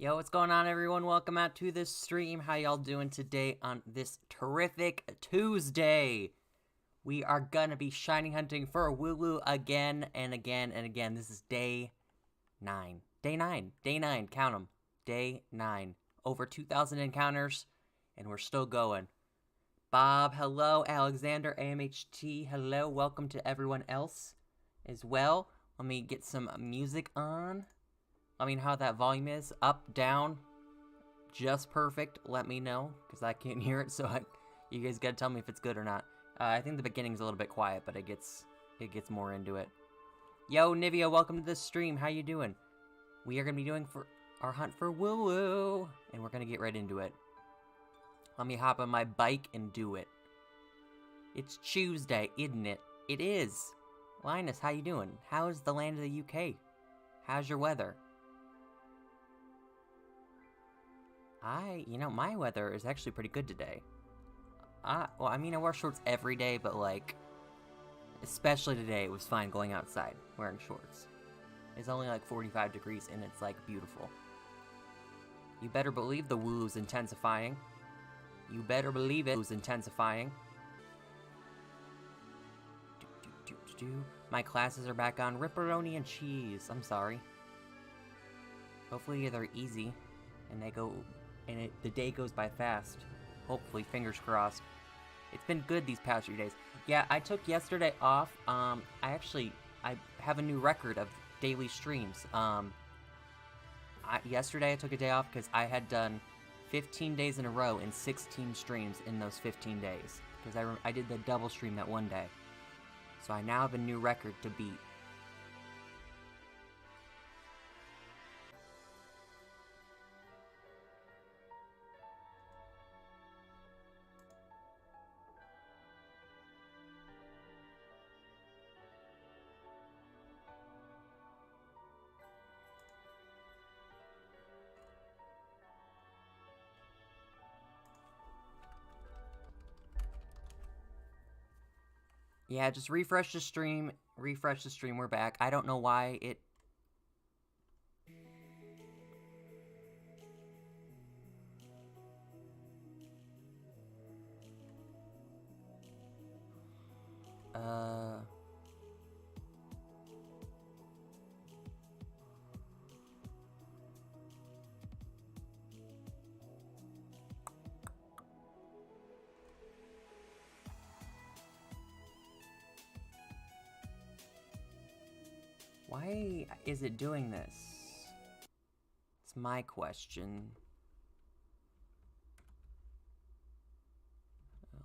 Yo, what's going on, everyone? Welcome out to this stream. How y'all doing today on this terrific Tuesday? We are gonna be shiny hunting for Wooloo again and again and again. This is day 9. Day 9. Day 9. Count them. Day 9. Over 2,000 encounters, and we're still going. Bob, hello. Alexander, AMHT, hello. Welcome to everyone else as well. Let me get some music on. I mean, how that volume is. Up, down, just perfect. Let me know, because I can't hear it, so you guys gotta tell me if it's good or not. I think the beginning's a little bit quiet, but it gets more into it. Yo, Nivea, welcome to the stream. How you doing? We are gonna be doing for our hunt for Wooloo, and we're gonna get right into it. Let me hop on my bike and do it. It's Tuesday, isn't it? It is. Linus, how you doing? How's the land of the UK? How's your weather? My weather is actually pretty good today. Well, I mean, I wear shorts every day, but, like, especially today, it was fine going outside wearing shorts. It's only, like, 45 degrees, and it's, like, beautiful. You better believe the Wooloo's intensifying. You better believe it. Wooloo's intensifying. My classes are back on ripperoni and cheese. I'm sorry. Hopefully they're easy, and the day goes by fast. Hopefully, fingers crossed. It's been good these past few days. Yeah, I took yesterday off. I have a new record of daily streams. Yesterday I took a day off because I had done 15 days in a row and 16 streams in those 15 days. Because I did the double stream that one day. So I now have a new record to beat. Yeah, just refresh the stream. Refresh the stream. We're back. I don't know why it... Why is it doing this? It's my question.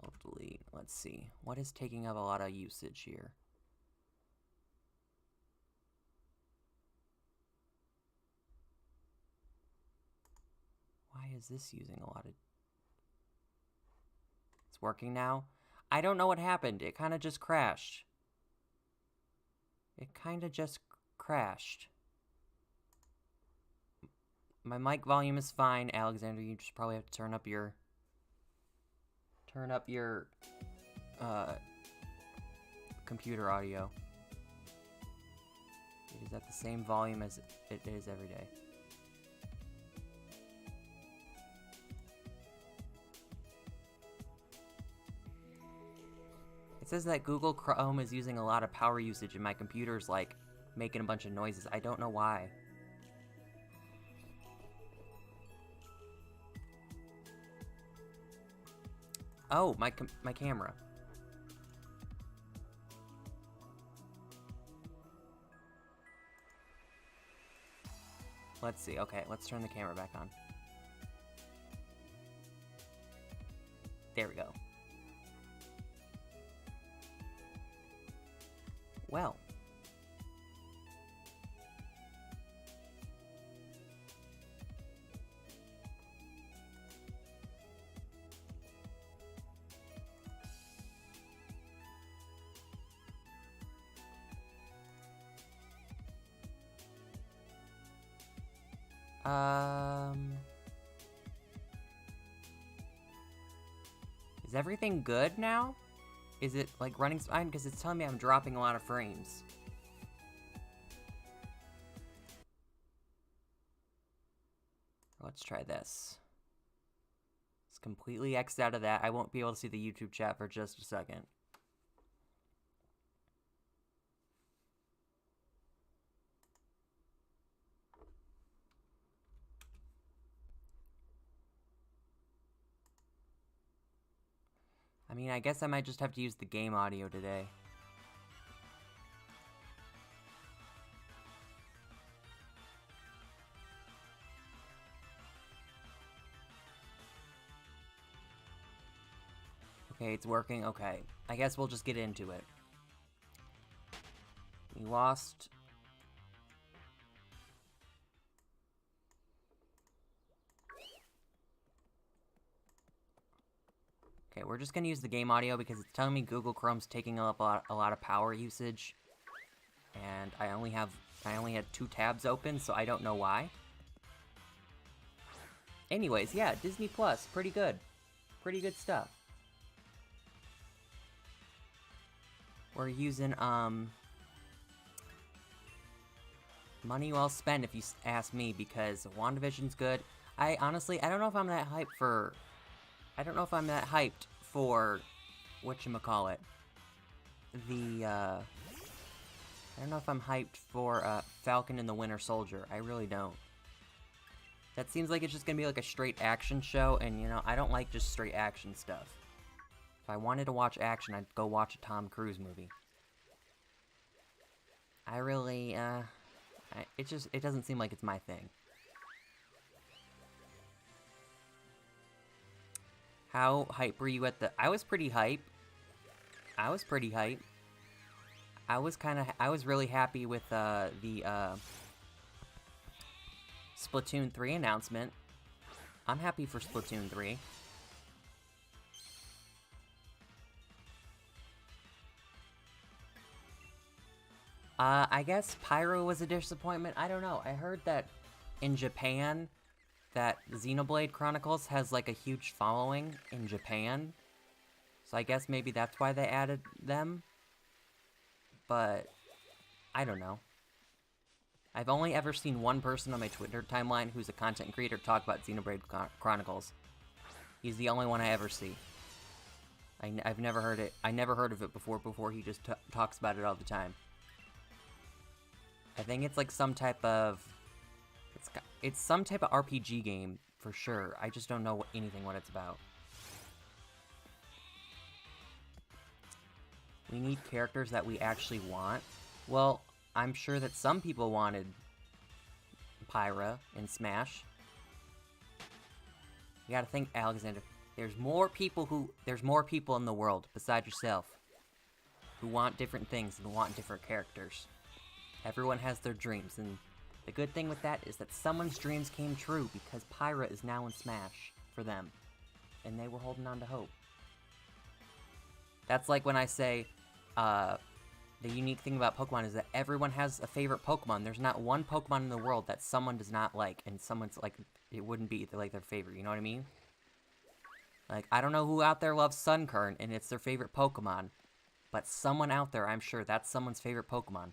I'll delete. Let's see. What is taking up a lot of usage here? Why is this using a lot of... It's working now? I don't know what happened. It kind of just crashed. It kind of just crashed. My mic volume is fine, Alexander. You just probably have to turn up your computer audio. It is at the same volume as it is every day. It says that Google Chrome is using a lot of power usage and my computer's like making a bunch of noises. I don't know why. Oh, my camera. Let's see. Okay, let's turn the camera back on. There we go. Well. Is everything good now? Is it, like, running fine? Because it's telling me I'm dropping a lot of frames. let's try this. It's completely X'd out of that. I won't be able to see the YouTube chat for just a second. I mean, I guess I might just have to use the game audio today. Okay, it's working. Okay. I guess we'll just get into it. We lost. Okay, we're just gonna use the game audio because it's telling me Google Chrome's taking up a lot of power usage. And I only had 2 tabs open, so I don't know why. Anyways, yeah, Disney Plus, pretty good. Pretty good stuff. We're using, money well spent if you ask me, because WandaVision's good. I honestly, I don't know if I'm that hyped for whatchamacallit. I don't know if I'm hyped for, Falcon and the Winter Soldier. I really don't. That seems like it's just gonna be like a straight action show, and you know, I don't like just straight action stuff. If I wanted to watch action, I'd go watch a Tom Cruise movie. I really, it doesn't seem like it's my thing. How hype were you at the... I was pretty hype. I was really happy with, the Splatoon 3 announcement. I'm happy for Splatoon 3. I guess Pyro was a disappointment. I don't know. I heard that in Japan, that Xenoblade Chronicles has, like, a huge following in Japan. So I guess maybe that's why they added them. But, I don't know. I've only ever seen one person on my Twitter timeline who's a content creator talk about Xenoblade Chronicles. He's the only one I ever see. I've never heard it. I never heard of it before he just talks about it all the time. I think it's like some type of... It's some type of RPG game, for sure. I just don't know anything what it's about. We need characters that we actually want. Well, I'm sure that some people wanted Pyra in Smash. You gotta think, Alexander. There's more people in the world, besides yourself, who want different things and want different characters. Everyone has their dreams, and the good thing with that is that someone's dreams came true because Pyra is now in Smash for them. And they were holding on to hope. That's like when I say, the unique thing about Pokemon is that everyone has a favorite Pokemon. There's not one Pokemon in the world that someone does not like, and someone's like, it wouldn't be like their favorite, you know what I mean? Like, I don't know who out there loves Sunkern, and it's their favorite Pokemon. But someone out there, I'm sure, that's someone's favorite Pokemon.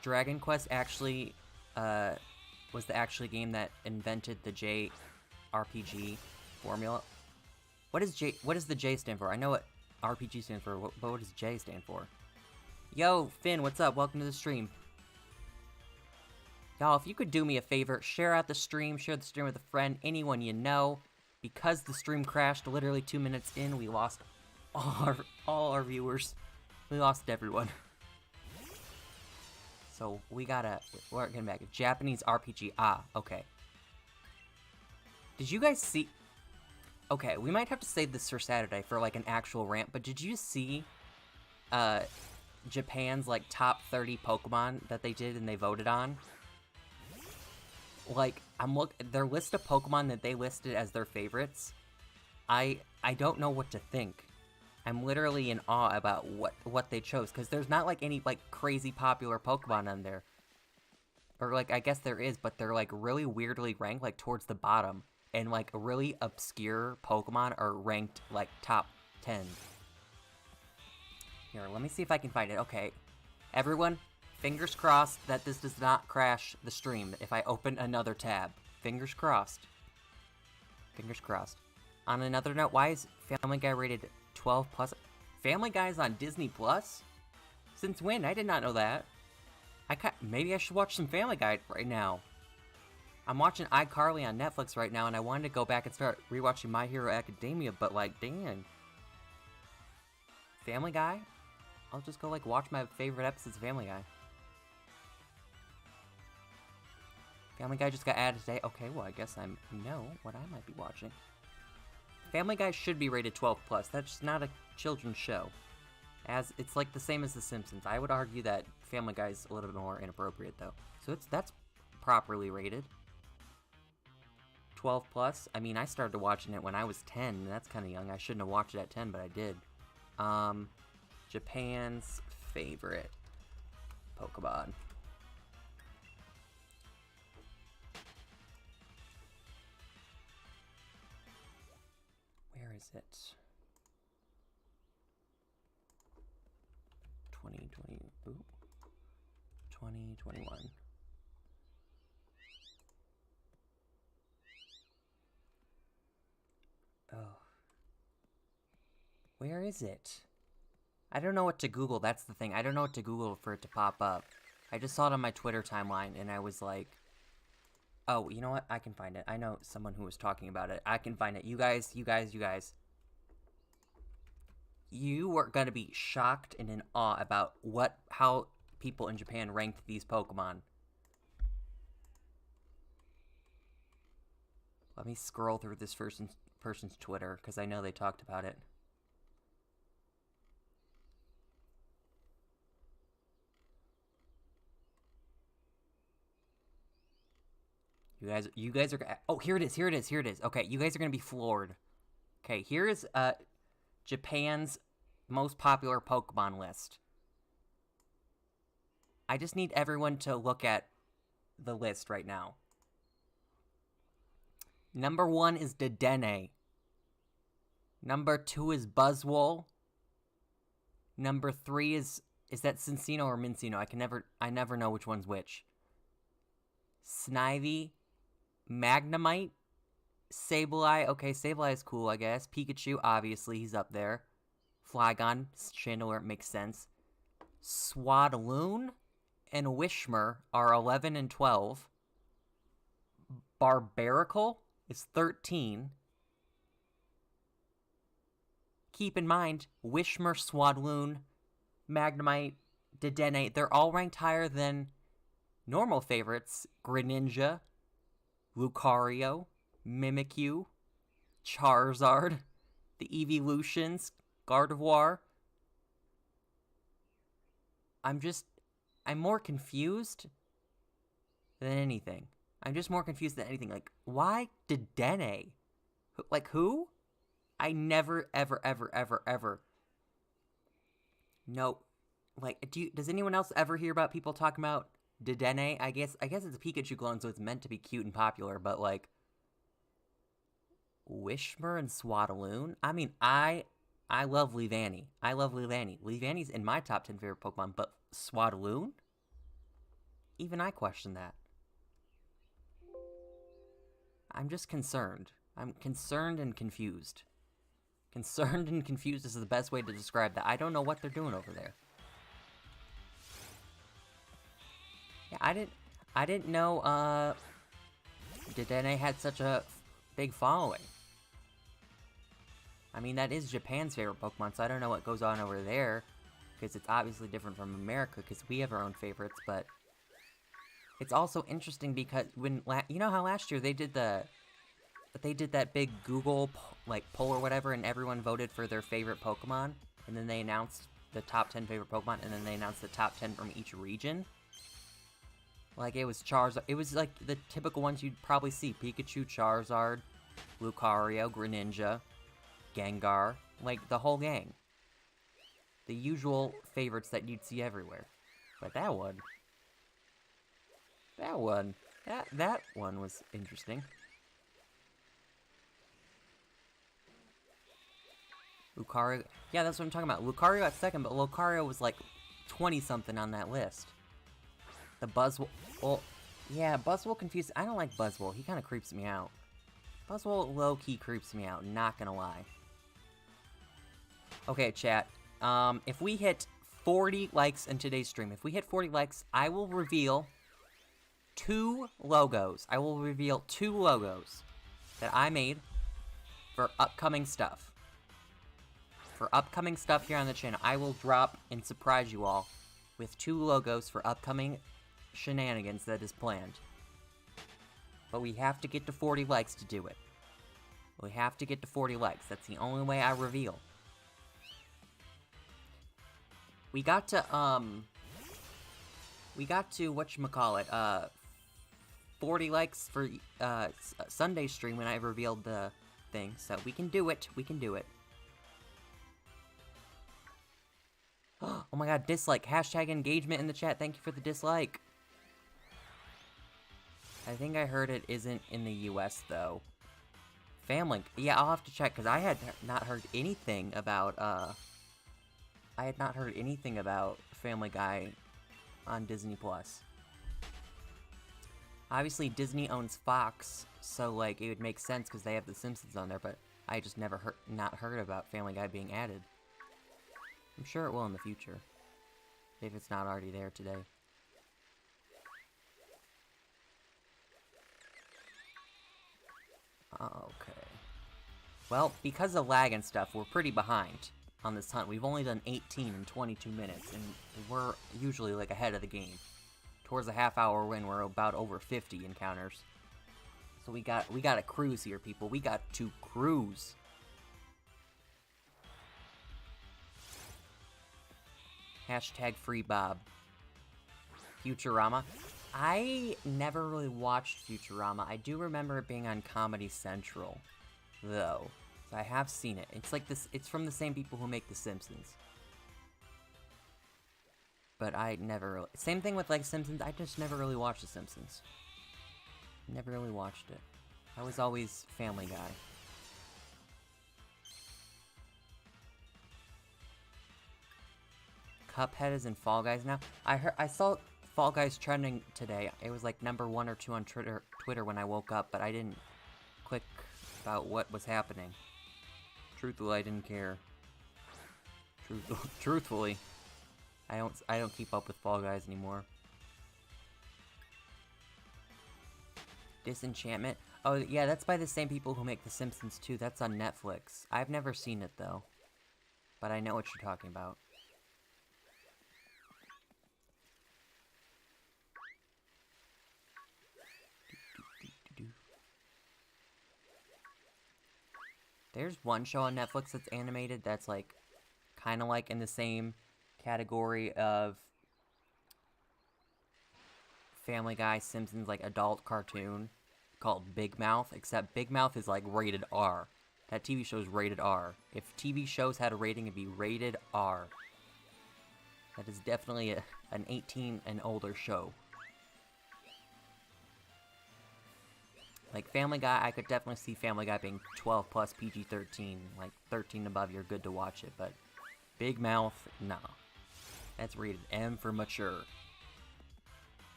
Dragon Quest actually, was the actually game that invented the JRPG formula. What does the J stand for? I know what RPG stands for, but what does J stand for? Yo, Finn, what's up? Welcome to the stream. Y'all, if you could do me a favor, share out the stream, share the stream with a friend, anyone you know. Because the stream crashed literally 2 minutes in, we lost all our viewers. We lost everyone. So we're getting back. Japanese RPG. Ah, okay. Did you guys see... Okay, we might have to save this for Saturday for, like, an actual rant, but did you see, Japan's, like, top 30 Pokemon that they did and they voted on? Like, their list of Pokemon that they listed as their favorites, I don't know what to think. I'm literally in awe about what they chose, because there's not, like, any, like, crazy popular Pokemon on there. Or, like, I guess there is, but they're, like, really weirdly ranked, like, towards the bottom. And, like, really obscure Pokemon are ranked, like, top 10. Here, let me see if I can find it. Okay. Everyone, Fingers crossed that this does not crash the stream if I open another tab. Fingers crossed. Fingers crossed. On another note, why is Family Guy rated 12+? Family Guy's on Disney Plus? Since when? I did not know that. Maybe I should watch some Family Guy right now. I'm watching iCarly on Netflix right now, and I wanted to go back and start rewatching My Hero Academia, but like, dang. Family Guy? I'll just go like watch my favorite episodes of Family Guy. Family Guy just got added today. Okay, well, I guess I know what I might be watching. Family Guy should be rated 12+. That's just not a children's show. As it's like the same as The Simpsons. I would argue that Family Guy's a little bit more inappropriate, though. So that's properly rated. 12+. I mean, I started watching it when I was 10, and that's kind of young. I shouldn't have watched it at 10, but I did. Japan's favorite Pokemon. Where is it? 2020. Ooh. 2021. Oh. Where is it? I don't know what to Google, that's the thing. I don't know what to Google for it to pop up. I just saw it on my Twitter timeline, and I was like, oh, you know what? I can find it. I know someone who was talking about it. I can find it. You guys. You are gonna be shocked and in awe about how people in Japan ranked these Pokemon. Let me scroll through this person's Twitter, because I know they talked about it. You guys are, oh, here it is. Okay, you guys are gonna be floored. Okay, here is Japan's most popular Pokemon list. I just need everyone to look at the list right now. Number 1 is Dedenne. Number 2 is Buzzwole. Number 3 is that Cinccino or Minccino? I never know which one's which. Snivy. Magnemite. Sableye. Okay, Sableye is cool, I guess. Pikachu, obviously, he's up there. Flygon, Chandelure, makes sense. Swadloon and Wishmer are 11 and 12. Barbaracle is 13. Keep in mind, Wishmer, Swadloon, Magnemite, Dedenne, they're all ranked higher than normal favorites. Greninja, Lucario, Mimikyu, Charizard, the Evolutions, Gardevoir. I'm more confused than anything. Like, why Dedenne? Like, who? I never, ever. No. Like, does anyone else ever hear about people talking about Dedenne? I guess it's a Pikachu clone, so it's meant to be cute and popular, but, like, Wishmer and Swadloon? I mean, I love Leavanny. Leavanny's in my top 10 favorite Pokemon, but Swadloon? Even I question that. I'm just concerned. I'm concerned and confused. Concerned and confused is the best way to describe that. I don't know what they're doing over there. Yeah, I didn't know, Dedenne had such a big following. I mean, that is Japan's favorite Pokemon, so I don't know what goes on over there, because it's obviously different from America, because we have our own favorites, but it's also interesting because you know how last year they did that big Google, like, poll or whatever, and everyone voted for their favorite Pokemon, and then they announced the top 10 favorite Pokemon, and then they announced the top 10 from each region? Like, it was Charizard. It was, like, the typical ones you'd probably see. Pikachu, Charizard, Lucario, Greninja, Gengar. Like, the whole gang. The usual favorites that you'd see everywhere. But that one was interesting. Lucario. Yeah, that's what I'm talking about. Lucario at second, but Lucario was, like, 20-something on that list. The Buzzwole... Well, yeah, Buzzwole confused... I don't like Buzzwole. He kind of creeps me out. Buzzwole low-key creeps me out, not gonna lie. Okay, chat. If we hit 40 likes in today's stream, if we hit 40 likes, I will reveal 2 logos. I will reveal 2 logos that I made for upcoming stuff. For upcoming stuff here on the channel, I will drop and surprise you all with 2 logos for upcoming shenanigans that is planned. But we have to get to 40 likes to do it. We have to get to 40 likes. That's the only way I reveal. We got to, whatchamacallit, 40 likes for, Sunday stream when I revealed the thing. So we can do it. We can do it. Oh my god, dislike. Hashtag engagement in the chat. Thank you for the dislike. I think I heard it isn't in the US, though. Family. Yeah, I'll have to check, because I had not heard anything about, I had not heard anything about Family Guy on Disney+. Obviously, Disney owns Fox, so, like, it would make sense because they have The Simpsons on there, but I just never not heard about Family Guy being added. I'm sure it will in the future, if it's not already there today. Okay. Well, because of lag and stuff, we're pretty behind on this hunt. We've only done 18 in 22 minutes, and we're usually, like, ahead of the game. Towards the half-hour win, we're about over 50 encounters. So we got a cruise here, people. We got to cruise. Hashtag free Bob. Futurama. I never really watched Futurama. I do remember it being on Comedy Central, though. So I have seen it. It's like this. It's from the same people who make The Simpsons. But I never really... Same thing with, like, Simpsons. I just never really watched The Simpsons. Never really watched it. I was always Family Guy. Cuphead is in Fall Guys now. I saw Fall Guys trending today. It was like number 1 or 2 on Twitter when I woke up, but I didn't click about what was happening. Truthfully, I didn't care. Truthfully, I don't keep up with Fall Guys anymore. Disenchantment. Oh yeah, that's by the same people who make The Simpsons too. That's on Netflix. I've never seen it though, but I know what you're talking about. There's one show on Netflix that's animated that's, like, kind of, like, in the same category of Family Guy, Simpsons, like, adult cartoon called Big Mouth, except Big Mouth is, like, rated R. That TV show is rated R. If TV shows had a rating, it'd be rated R. That is definitely an 18 and older show. Like, Family Guy, I could definitely see Family Guy being 12 plus PG-13. Like, 13 above, you're good to watch it. But Big Mouth, nah. That's rated M for mature.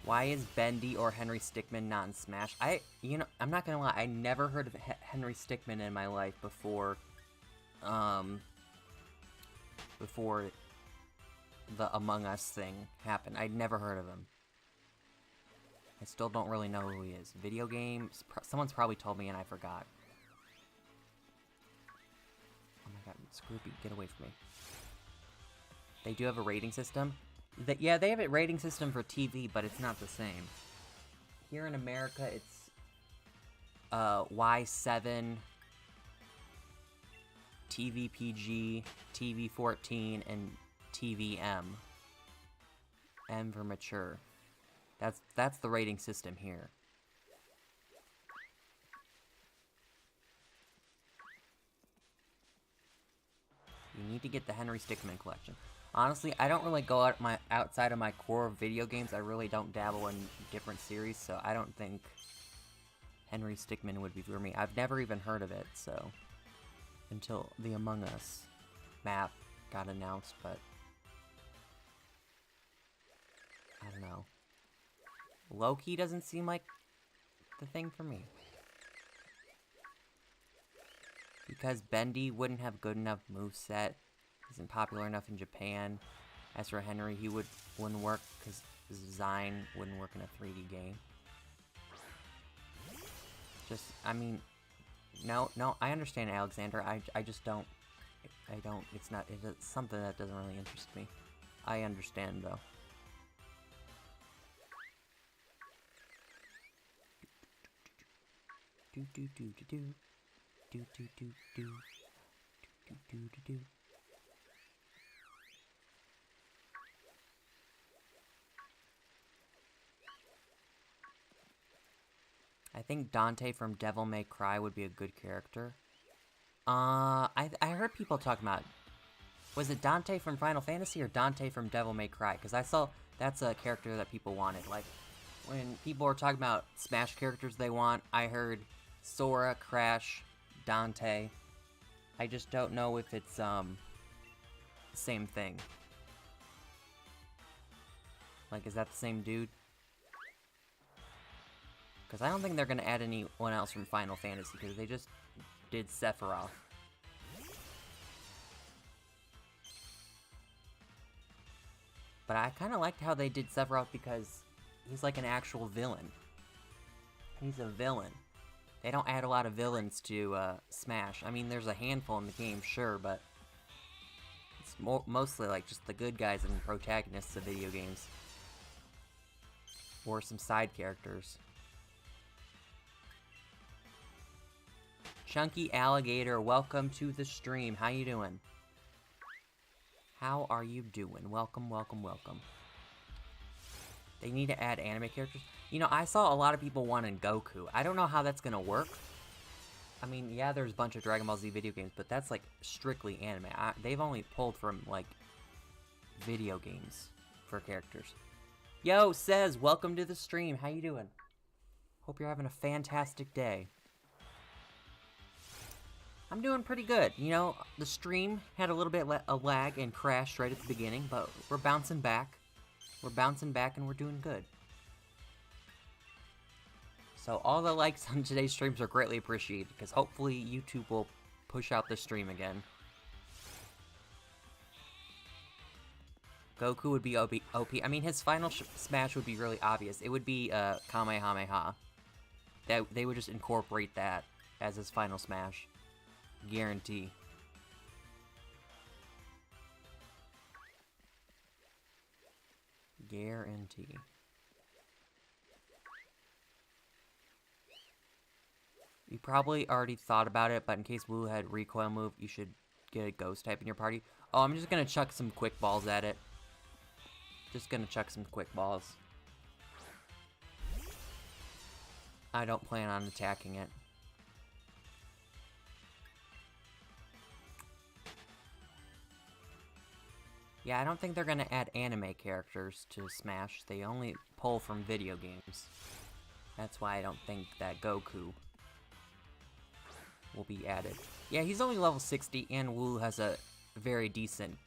Why is Bendy or Henry Stickmin not in Smash? You know, I'm not gonna lie, I never heard of Henry Stickmin in my life before the Among Us thing happened. I'd never heard of him. I still don't really know who he is. Video games? Someone's probably told me and I forgot. Oh my god, Scroopy, get away from me. They do have a rating system? Yeah, they have a rating system for TV, but it's not the same. Here in America, it's Y7, TVPG, TV14, and TVM. M for mature. That's the rating system here. You need to get the Henry Stickmin collection. Honestly, I don't really go outside of my core video games. I really don't dabble in different series, so I don't think Henry Stickmin would be for me. I've never even heard of it, so until the Among Us map got announced, but low-key doesn't seem like the thing for me. Because Bendy wouldn't have good enough moveset, isn't popular enough in Japan. As for Henry, he wouldn't work because his design wouldn't work in a 3D game. Just, I mean, no, I understand Alexander. I just don't, it's something that doesn't really interest me. I understand, though. I think Dante from Devil May Cry would be a good character. I heard people talking about, was it Dante from Final Fantasy or Dante from Devil May Cry? Because I saw that's a character that people wanted. Like, when people were talking about Smash characters they want, I heard Sora, Crash, Dante. I just don't know if it's, the same thing. Like, is that the same dude? Because I don't think they're going to add anyone else from Final Fantasy, because they just did Sephiroth. But I kind of liked how they did Sephiroth because he's like an actual villain. He's a villain. They don't add a lot of villains to Smash. I mean, there's a handful in the game, sure, but it's mostly like just the good guys and protagonists of video games. Or some side characters. Chunky Alligator, welcome to the stream. How you doing? How are you doing? Welcome, welcome, welcome. They need to add anime characters. You know, I saw a lot of people wanting Goku. I don't know how that's gonna work. I mean, yeah, there's a bunch of Dragon Ball Z video games, but that's like strictly anime. They've only pulled from like video games for characters. Yo, Says, welcome to the stream. How you doing? Hope you're having a fantastic day. I'm doing pretty good. You know, the stream had a little bit of lag and crashed right at the beginning, but we're bouncing back. We're bouncing back and we're doing good. So all the likes on today's streams are greatly appreciated, because hopefully YouTube will push out the stream again. Goku would be OP. I mean, his final smash would be really obvious. It would be Kamehameha. They would just incorporate that as his final smash. Guarantee. Guarantee. You probably already thought about it, but in case Wooloo had recoil move, you should get a ghost type in your party. Oh, I'm just gonna chuck some quick balls at it. Just gonna chuck some quick balls. I don't plan on attacking it. Yeah, I don't think they're gonna add anime characters to Smash. They only pull from video games. That's why I don't think that Goku will be added. Yeah, he's only level 60, and Wooloo has a very decent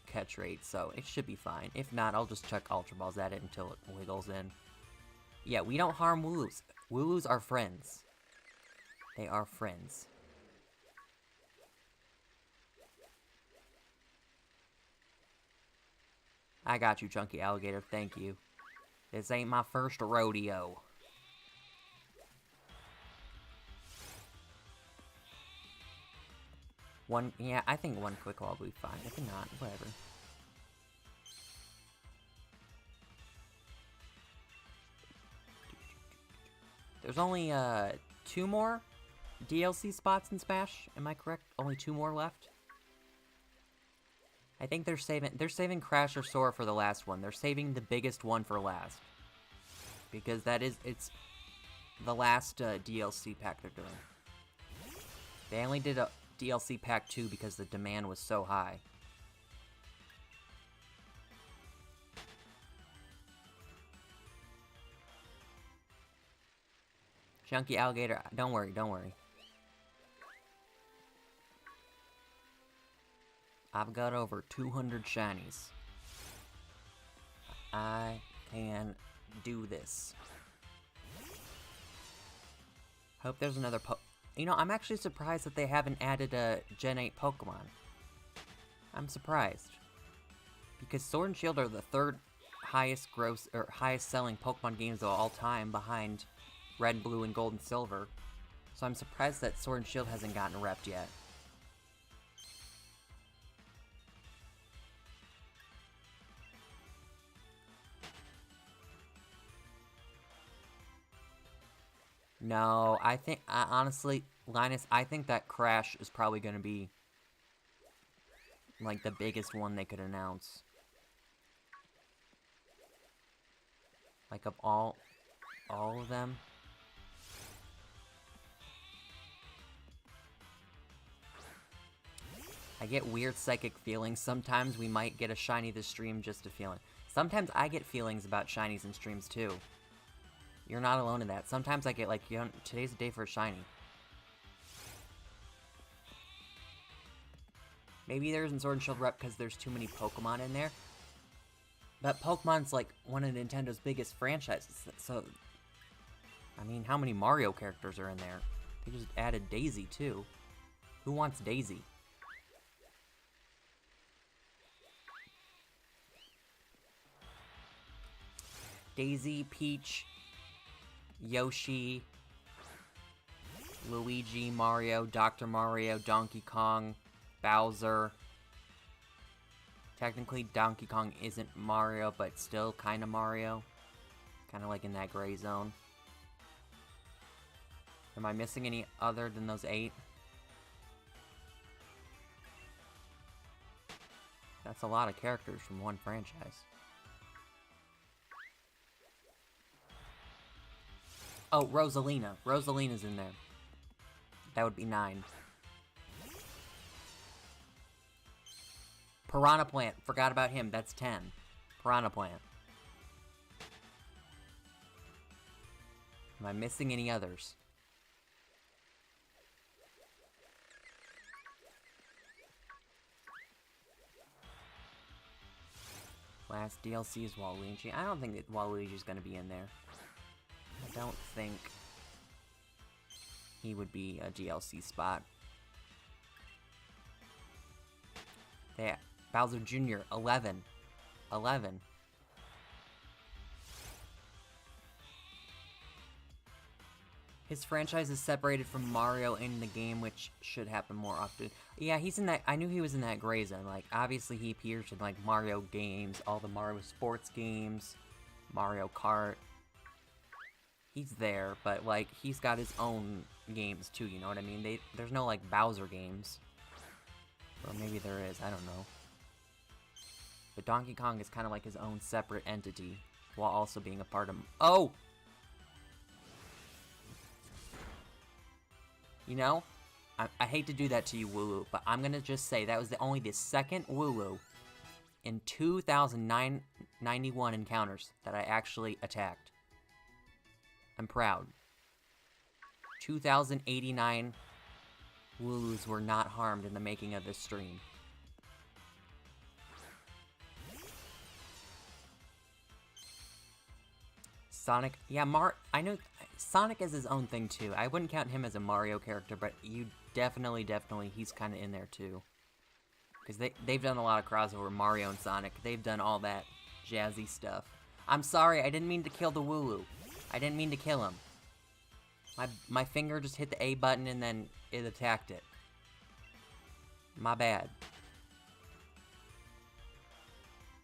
catch rate, so it should be fine. If not, I'll just chuck Ultra Balls at it until it wiggles in. Yeah, we don't harm Wooloos. Wooloos are friends. They are friends. I got you, Chunky Alligator. Thank you. This ain't my first rodeo. Yeah, I think one quick wall will be fine. If not, whatever. There's only, 2 more DLC spots in Smash. Am I correct? Only 2 more left? I think they're saving Crash or Sora for the last one. They're saving the biggest one for last. Because it's the last DLC pack they're doing. They only did a DLC pack 2 because the demand was so high. Chunky Alligator, don't worry, don't worry. I've got over 200 shinies. I can do this. Hope there's another You know, I'm actually surprised that they haven't added a Gen 8 Pokemon. I'm surprised. Because Sword and Shield are the third highest selling Pokemon games of all time behind Red, Blue, and Gold and Silver. So I'm surprised that Sword and Shield hasn't gotten repped yet. No, I think, honestly, Linus, I think that Crash is probably going to be, like, the biggest one they could announce. Like, of all of them. I get weird psychic feelings. Sometimes we might get a shiny this stream just a feeling. Sometimes I get feelings about shinies in streams, too. You're not alone in that. Sometimes I get like, you know, today's the day for a shiny. Maybe there isn't Sword and Shield rep because there's too many Pokemon in there. But Pokemon's like one of Nintendo's biggest franchises. So, I mean, how many Mario characters are in there? They just added Daisy, too. Who wants Daisy? Daisy, Peach, Yoshi, Luigi, Mario, Dr. Mario, Donkey Kong, Bowser. Technically, Donkey Kong isn't Mario, but still kind of Mario. Kind of like in that gray zone. Am I missing any other than those 8? That's a lot of characters from one franchise. Oh, Rosalina. Rosalina's in there. That would be 9. Piranha Plant. Forgot about him. That's 10. Piranha Plant. Am I missing any others? Last DLC is Waluigi. I don't think that Waluigi's gonna be in there. I don't think he would be a DLC spot. There. Bowser Jr., 11. 11. His franchise is separated from Mario in the game, which should happen more often. Yeah, he's in that. I knew he was in that gray zone. Like, obviously he appears in, like, Mario games, all the Mario sports games, Mario Kart. He's there, but, like, he's got his own games, too, you know what I mean? There's no, like, Bowser games. Or maybe there is, I don't know. But Donkey Kong is kind of like his own separate entity, while also being a part of... Oh! You know, I hate to do that to you, Wooloo, but I'm gonna just say that was only the second Wooloo in 2,091 encounters that I actually attacked. I'm proud. 2,089 Wooloos were not harmed in the making of this stream. Sonic, yeah, I know Sonic is his own thing too. I wouldn't count him as a Mario character, but you definitely, he's kind of in there too. Because they've done a lot of crossover, Mario and Sonic. They've done all that jazzy stuff. I'm sorry, I didn't mean to kill the Wooloo. I didn't mean to kill him. My finger just hit the A button and then it attacked it. My bad.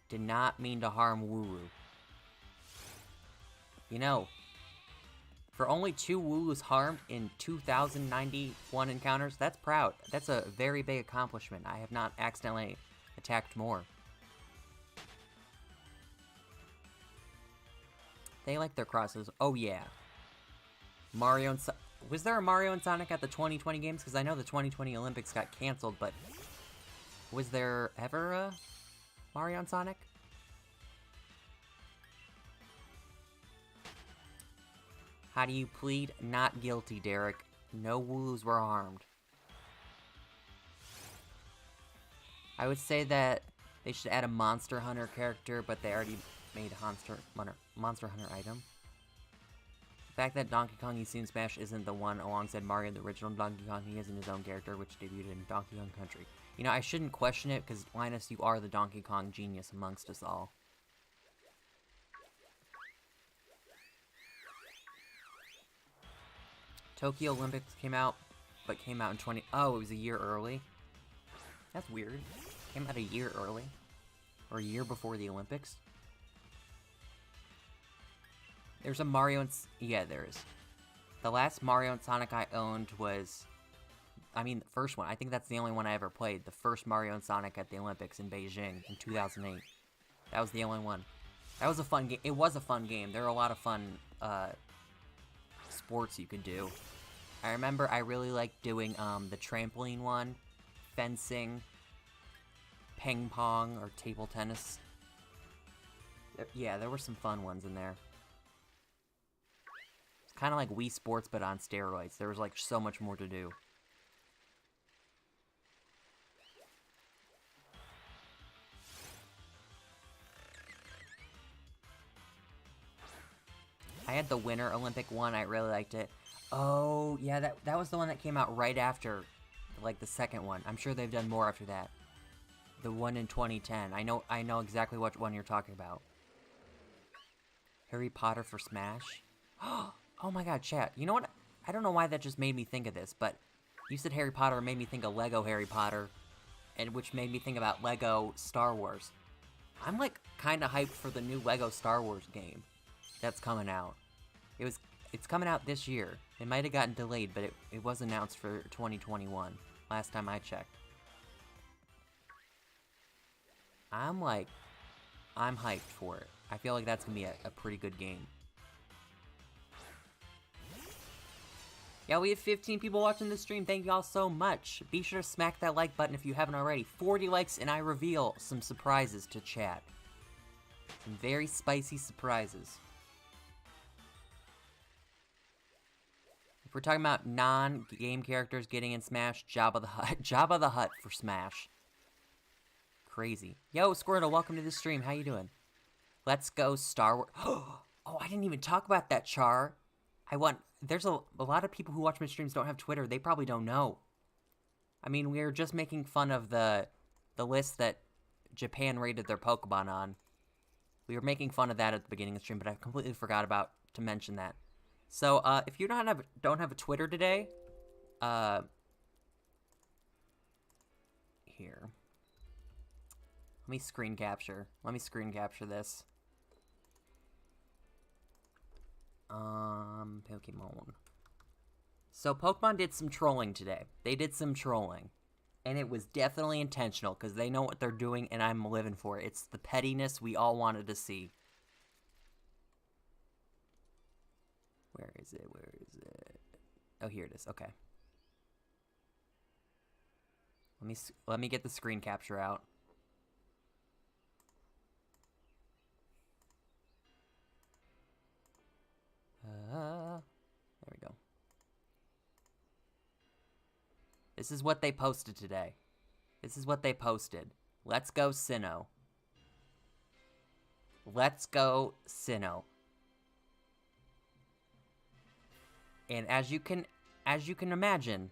Did not mean to harm Wooloo. You know, for only 2 Wooloos harmed in 2,091 encounters, that's proud. That's a very big accomplishment. I have not accidentally attacked more. They like their crosses. Oh, yeah. Mario and was there a Mario and Sonic at the 2020 games? Because I know the 2020 Olympics got canceled, but was there ever a Mario and Sonic? How do you plead not guilty, Derek? No Wooloos were harmed. I would say that They should add a Monster Hunter character, but they already made a Monster Hunter item. The fact that Donkey Kong you see in Smash isn't the one alongside Mario, the original Donkey Kong, he isn't his own character, which debuted in Donkey Kong Country. You know, I shouldn't question it, because Linus, you are the Donkey Kong genius amongst us all. Tokyo Olympics came out, but came out in Oh, it was a year early? That's weird. Came out a year early? Or a year before the Olympics? There's a Mario and... Yeah, there is. The last Mario and Sonic I owned was... I mean, the first one. I think that's the only one I ever played. The first Mario and Sonic at the Olympics in Beijing in 2008. That was the only one. That was a fun game. It was a fun game. There are a lot of fun sports you could do. I remember I really liked doing the trampoline one, fencing, ping pong, or table tennis. Yeah, there were some fun ones in there. It's kind of like Wii Sports, but on steroids. There was like so much more to do. I had the Winter Olympic one, I really liked it. Oh, yeah, that was the one that came out right after, like, the second one. I'm sure they've done more after that. The one in 2010. I know exactly what one you're talking about. Harry Potter for Smash? Oh my god, chat. You know what? I don't know why that just made me think of this, but you said Harry Potter made me think of Lego Harry Potter, and which made me think about Lego Star Wars. I'm, like, kinda hyped for the new Lego Star Wars game that's coming out. It's coming out this year. It might have gotten delayed, but it was announced for 2021, last time I checked. I'm hyped for it. I feel like that's gonna be a pretty good game. Yeah, we have 15 people watching this stream. Thank you all so much. Be sure to smack that like button if you haven't already. 40 likes and I reveal some surprises to chat. Some very spicy surprises. If we're talking about non-game characters getting in Smash, Jabba the Hutt. Jabba the Hutt for Smash. Crazy. Yo, Squirtle, welcome to the stream. How you doing? Let's go Star Wars. Oh, I didn't even talk about that, Char. There's a lot of people who watch my streams don't have Twitter. They probably don't know. I mean, we were just making fun of the list that Japan rated their Pokemon on. We were making fun of that at the beginning of the stream, but I completely forgot to mention that. So, if you don't have a Twitter today, here. Let me screen capture this. Pokemon. So, Pokemon did some trolling today. They did some trolling. And it was definitely intentional, because they know what they're doing, and I'm living for it. It's the pettiness we all wanted to see. Where is it? Oh, here it is. Okay. Let me get the screen capture out. There we go. This is what they posted today. Let's go Sinnoh. Let's go Sinnoh. And as you can imagine,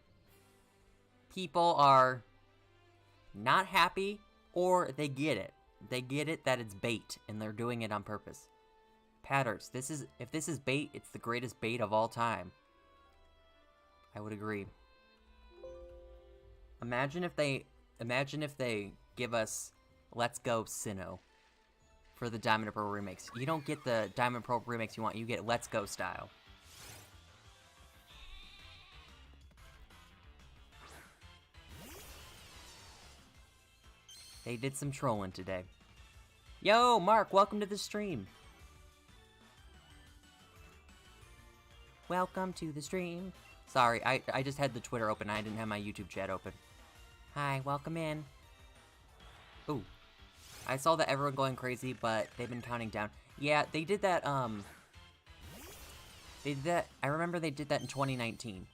people are not happy, or they get it. They get it that it's bait, and they're doing it on purpose. Patters, if this is bait, it's the greatest bait of all time. I would agree. Imagine if they give us Let's Go Sinnoh for the Diamond and Pearl remakes. You don't get the Diamond and Pearl remakes you want, you get Let's Go style. They did some trolling today. Yo, Mark, welcome to the stream. Welcome to the stream. Sorry, I just had the Twitter open. I didn't have my YouTube chat open. Hi, welcome in. Ooh. I saw that everyone going crazy, but they've been counting down. Yeah, they did that, I remember they did that in 2019.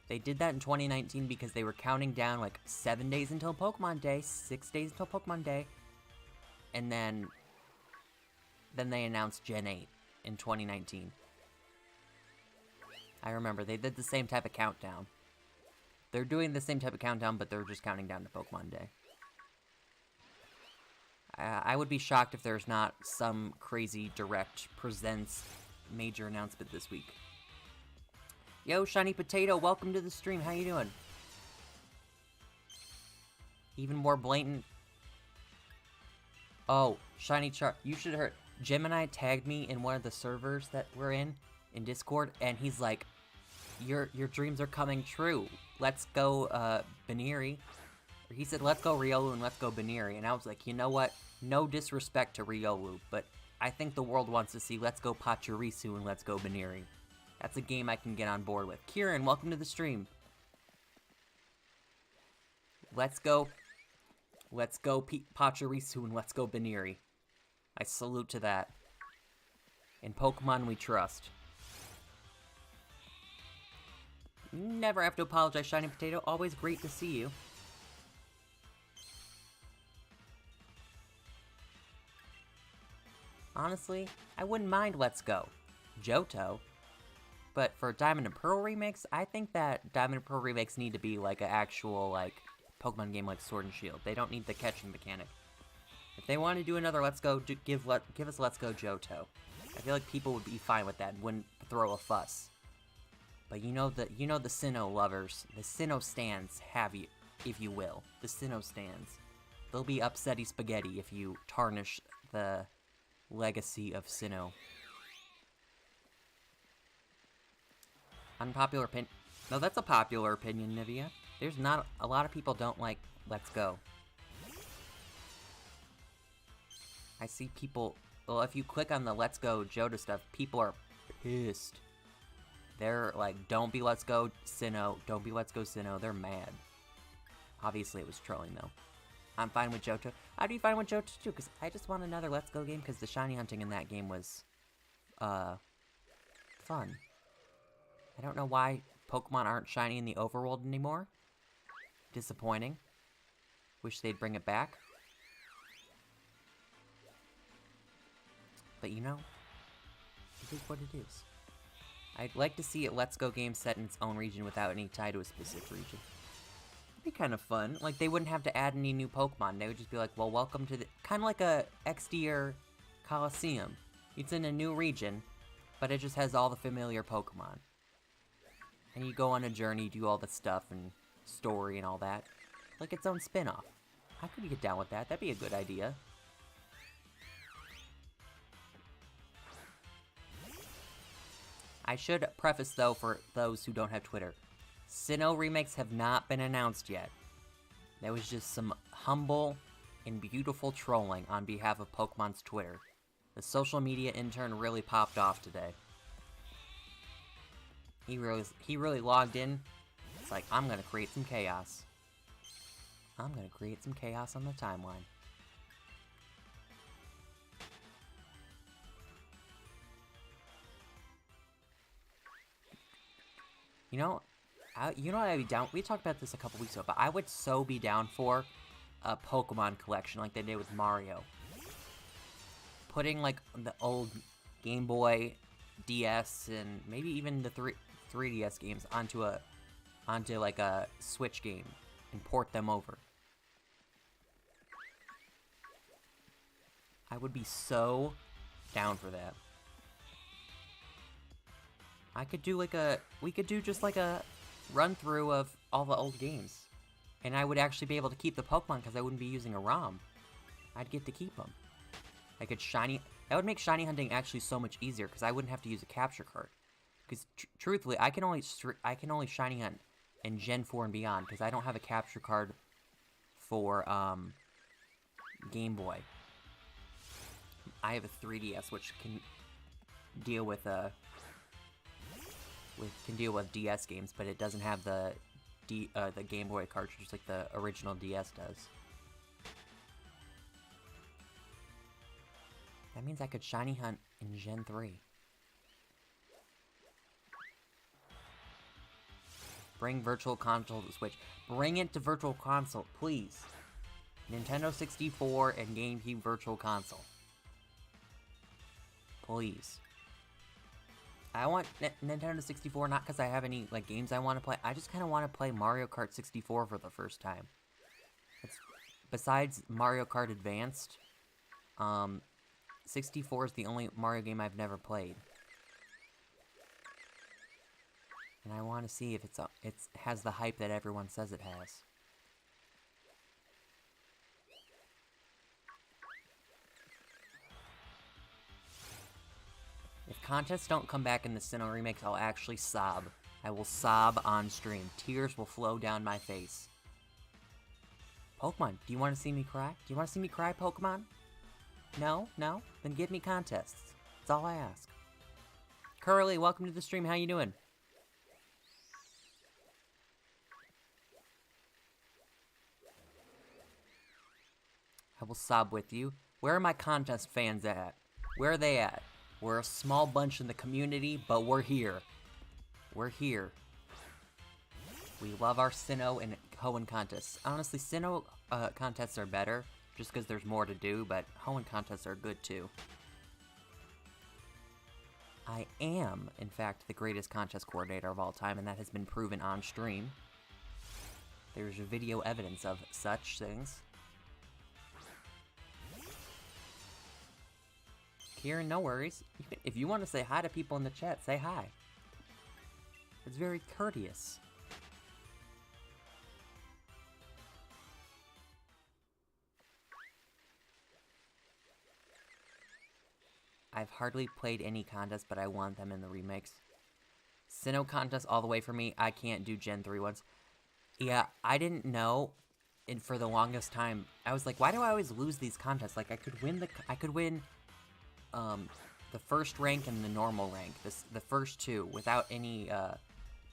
They did that in 2019 because they were counting down like 7 days until Pokemon Day, 6 days until Pokemon Day, and then they announced Gen 8 in 2019. I remember, they did the same type of countdown. They're doing the same type of countdown, but they're just counting down to Pokemon Day. I would be shocked if there's not some crazy Direct presents major announcement this week. Yo, Shiny Potato, welcome to the stream. How you doing? Even more blatant. Oh, Shiny Char, you should have heard. Gemini tagged me in one of the servers that we're in Discord, and he's like, your dreams are coming true. Let's go, Baneri. Or he said, let's go Riolu and let's go Baneri. And I was like, you know what? No disrespect to Riolu, but I think the world wants to see let's go Pachirisu and let's go Baneri. That's a game I can get on board with. Kieran, welcome to the stream. Let's go Pachirisu and let's go Baneri. I salute to that. In Pokemon we trust. Never have to apologize, Shiny Potato. Always great to see you. Honestly, I wouldn't mind Let's Go Johto. But for Diamond and Pearl remakes, I think that Diamond and Pearl remakes need to be like an actual like Pokemon game like Sword and Shield. They don't need the catching mechanic. If they want to do another Let's Go, give us Let's Go Johto. I feel like people would be fine with that and wouldn't throw a fuss. But you know the Sinnoh lovers, the Sinnoh stands have you, if you will. The Sinnoh stands. They'll be upsetty spaghetti if you tarnish the legacy of Sinnoh. Unpopular opinion. No, that's a popular opinion, Nivea. There's not a lot of people don't like Let's Go. I see people. Well, if you click on the Let's Go Johto stuff, people are pissed. They're like, don't be Let's Go Sinnoh. Don't be Let's Go Sinnoh. They're mad. Obviously, it was trolling, though. I'm fine with Johto. I'd be fine with Johto, too, because I just want another Let's Go game, because the shiny hunting in that game was, fun. I don't know why Pokemon aren't shiny in the overworld anymore. Disappointing. Wish they'd bring it back. But you know, it is what it is. I'd like to see a Let's Go game set in its own region without any tie to a specific region. It'd be kind of fun. Like, they wouldn't have to add any new Pokemon. They would just be like, well, welcome to the... Kind of like a XD or Coliseum. It's in a new region, but it just has all the familiar Pokemon. And you go on a journey, do all the stuff and story and all that. Like its own spin-off. I could get down with that. That'd be a good idea. I should preface, though, for those who don't have Twitter. Sinnoh remakes have not been announced yet. That was just some humble and beautiful trolling on behalf of Pokemon's Twitter. The social media intern really popped off today. He really logged in. It's like, I'm gonna create some chaos. I'm gonna create some chaos on the timeline. You know what I'd be down... We talked about this a couple weeks ago, but I would so be down for a Pokemon collection like they did with Mario. Putting, like, the old Game Boy, DS, and maybe even the 3DS games onto like, a Switch game and port them over. I would be so down for that. We could do just like a run-through of all the old games. And I would actually be able to keep the Pokemon because I wouldn't be using a ROM. I'd get to keep them. That would make shiny hunting actually so much easier because I wouldn't have to use a capture card. Because truthfully, I can only shiny hunt in Gen 4 and beyond because I don't have a capture card for Game Boy. I have a 3DS which can deal with DS games, but it doesn't have the Game Boy cartridge like the original DS does. That means I could shiny hunt in Gen 3. Bring Virtual Console to Switch. Bring it to Virtual Console, please. Nintendo 64 and GameCube Virtual Console. Please. I want Nintendo 64 not because I have any like games I want to play. I just kind of want to play Mario Kart 64 for the first time. Besides Mario Kart Advanced, 64 is the only Mario game I've never played. And I want to see if it has the hype that everyone says it has. If contests don't come back in the Sinnoh remakes, I'll actually sob. I will sob on stream. Tears will flow down my face. Pokemon, do you want to see me cry? Do you want to see me cry, Pokemon? No? No? Then give me contests. That's all I ask. Curly, welcome to the stream. How you doing? I will sob with you. Where are my contest fans at? Where are they at? We're a small bunch in the community, but we're here. We're here. We love our Sinnoh and Hoenn contests. Honestly, Sinnoh contests are better, just because there's more to do, but Hoenn contests are good too. I am, in fact, the greatest contest coordinator of all time, and that has been proven on stream. There's video evidence of such things. Kieran, no worries. If you want to say hi to people in the chat, say hi. It's very courteous. I've hardly played any contests, but I want them in the remakes. Sinnoh contests all the way for me. I can't do Gen 3 ones. Yeah, I didn't know, and for the longest time, I was like, why do I always lose these contests? Like, I could win the first rank and the normal rank, the first two, without any,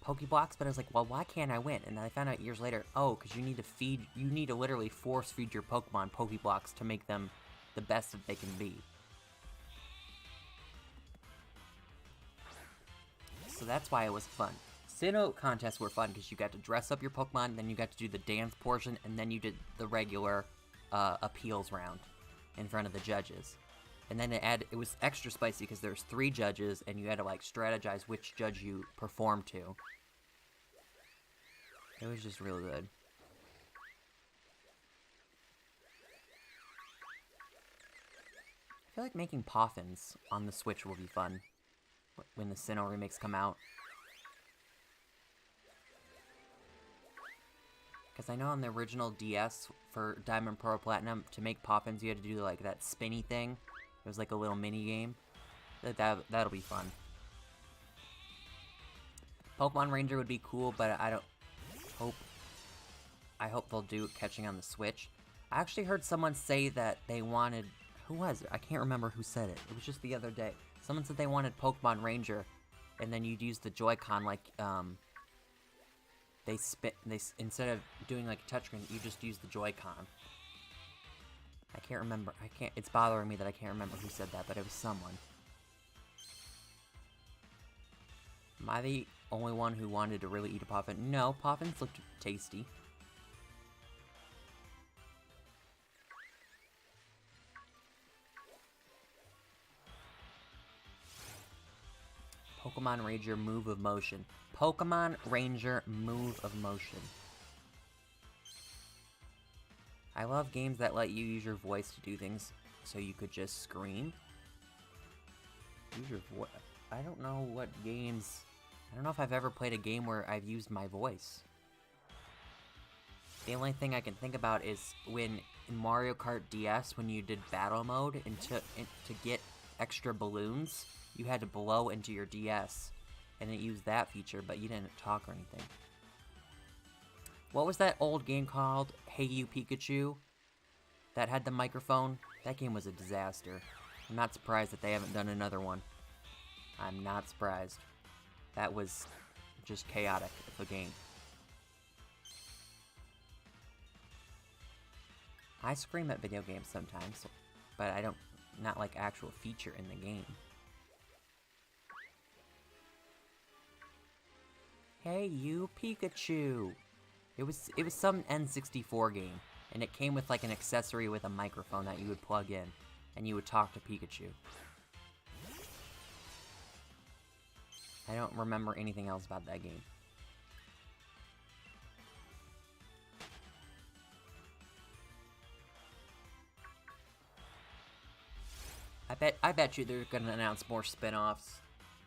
Pokeblocks, but I was like, well, why can't I win? And then I found out years later, oh, because you need to literally force feed your Pokemon Pokeblocks to make them the best that they can be. So that's why it was fun. Sinnoh contests were fun, because you got to dress up your Pokemon, then you got to do the dance portion, and then you did the regular, appeals round in front of the judges. And then it was extra spicy because there's 3 judges, and you had to, like, strategize which judge you perform to. It was just real good. I feel like making Poffins on the Switch will be fun when the Sinnoh remakes come out. Because I know on the original DS for Diamond Pearl Platinum, to make Poffins you had to do, like, that spinny thing. It was like a little mini game. That'll be fun. Pokemon Ranger would be cool, but I hope they'll do catching on the Switch. I actually heard someone say that they wanted... Who was it? I can't remember who said it. It was just the other day. Someone said they wanted Pokemon Ranger, and then you'd use the Joy-Con like, instead of doing like a touchscreen, you just use the Joy-Con. I can't remember. It's bothering me that I can't remember who said that, but it was someone. Am I the only one who wanted to really eat a Poffin? No, Poffins looked tasty. Pokemon Ranger Move of Motion. Pokemon Ranger Move of Motion. I love games that let you use your voice to do things, so you could just scream. Use your voice. I don't know what games... I don't know if I've ever played a game where I've used my voice. The only thing I can think about is when in Mario Kart DS, when you did battle mode, and to get extra balloons, you had to blow into your DS, and it used that feature, but you didn't talk or anything. What was that old game called? Hey You Pikachu? That had the microphone? That game was a disaster. I'm not surprised that they haven't done another one. I'm not surprised. That was just chaotic of a game. I scream at video games sometimes, but I don't, not like actual feature in the game. Hey You Pikachu! It was some N64 game. And it came with like an accessory with a microphone that you would plug in, and you would talk to Pikachu. I don't remember anything else about that game. I bet you they're gonna announce more spin-offs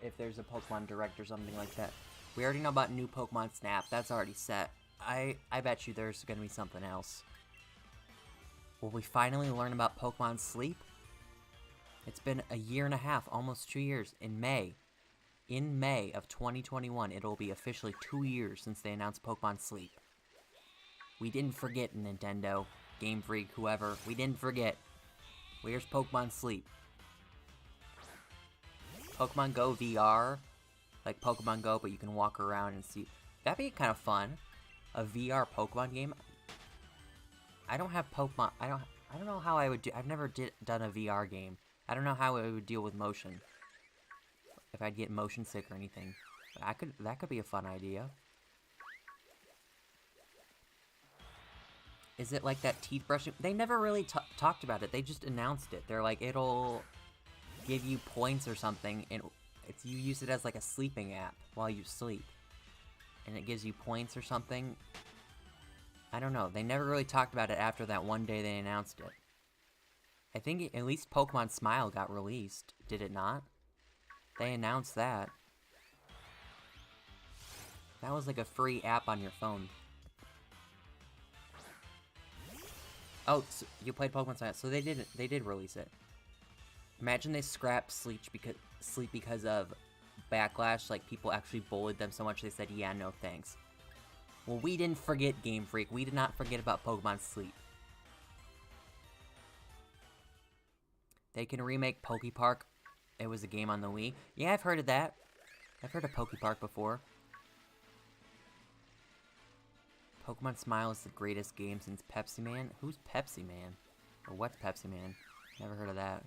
if there's a Pokemon Direct or something like that. We already know about new Pokemon Snap, that's already set. I bet you there's gonna be something else. Will we finally learn about Pokemon Sleep? It's been a year and a half, almost 2 years, in May. In May of 2021, it'll be officially 2 years since they announced Pokemon Sleep. We didn't forget, Nintendo, Game Freak, whoever. We didn't forget. Where's Pokemon Sleep? Pokemon Go VR, like Pokemon Go, but you can walk around and see. That'd be kind of fun. A VR Pokemon game. I don't have Pokemon. I don't know how I would do. I've never done a VR game. I don't know how it would deal with motion. If I'd get motion sick or anything. But that could be a fun idea. Is it like that teeth brushing? They never really talked about it. They just announced it. They're like, it'll give you points or something, and you use it as like a sleeping app while you sleep. And it gives you points or something. I don't know. They never really talked about it after that one day they announced it. I think at least Pokemon Smile got released. Did it not? They announced that. That was like a free app on your phone. Oh, so you played Pokemon Smile, so they did release it. Imagine they scrapped Sleep because of backlash, like people actually bullied them so much they said, yeah, no thanks. Well, we didn't forget, Game Freak. We did not forget about Pokemon Sleep. They can remake Pokepark. It was a game on the Wii. Yeah, I've heard of that. I've heard of Pokepark before. Pokemon Smile is the greatest game since Pepsi Man. Who's Pepsi Man? Or what's Pepsi Man? Never heard of that.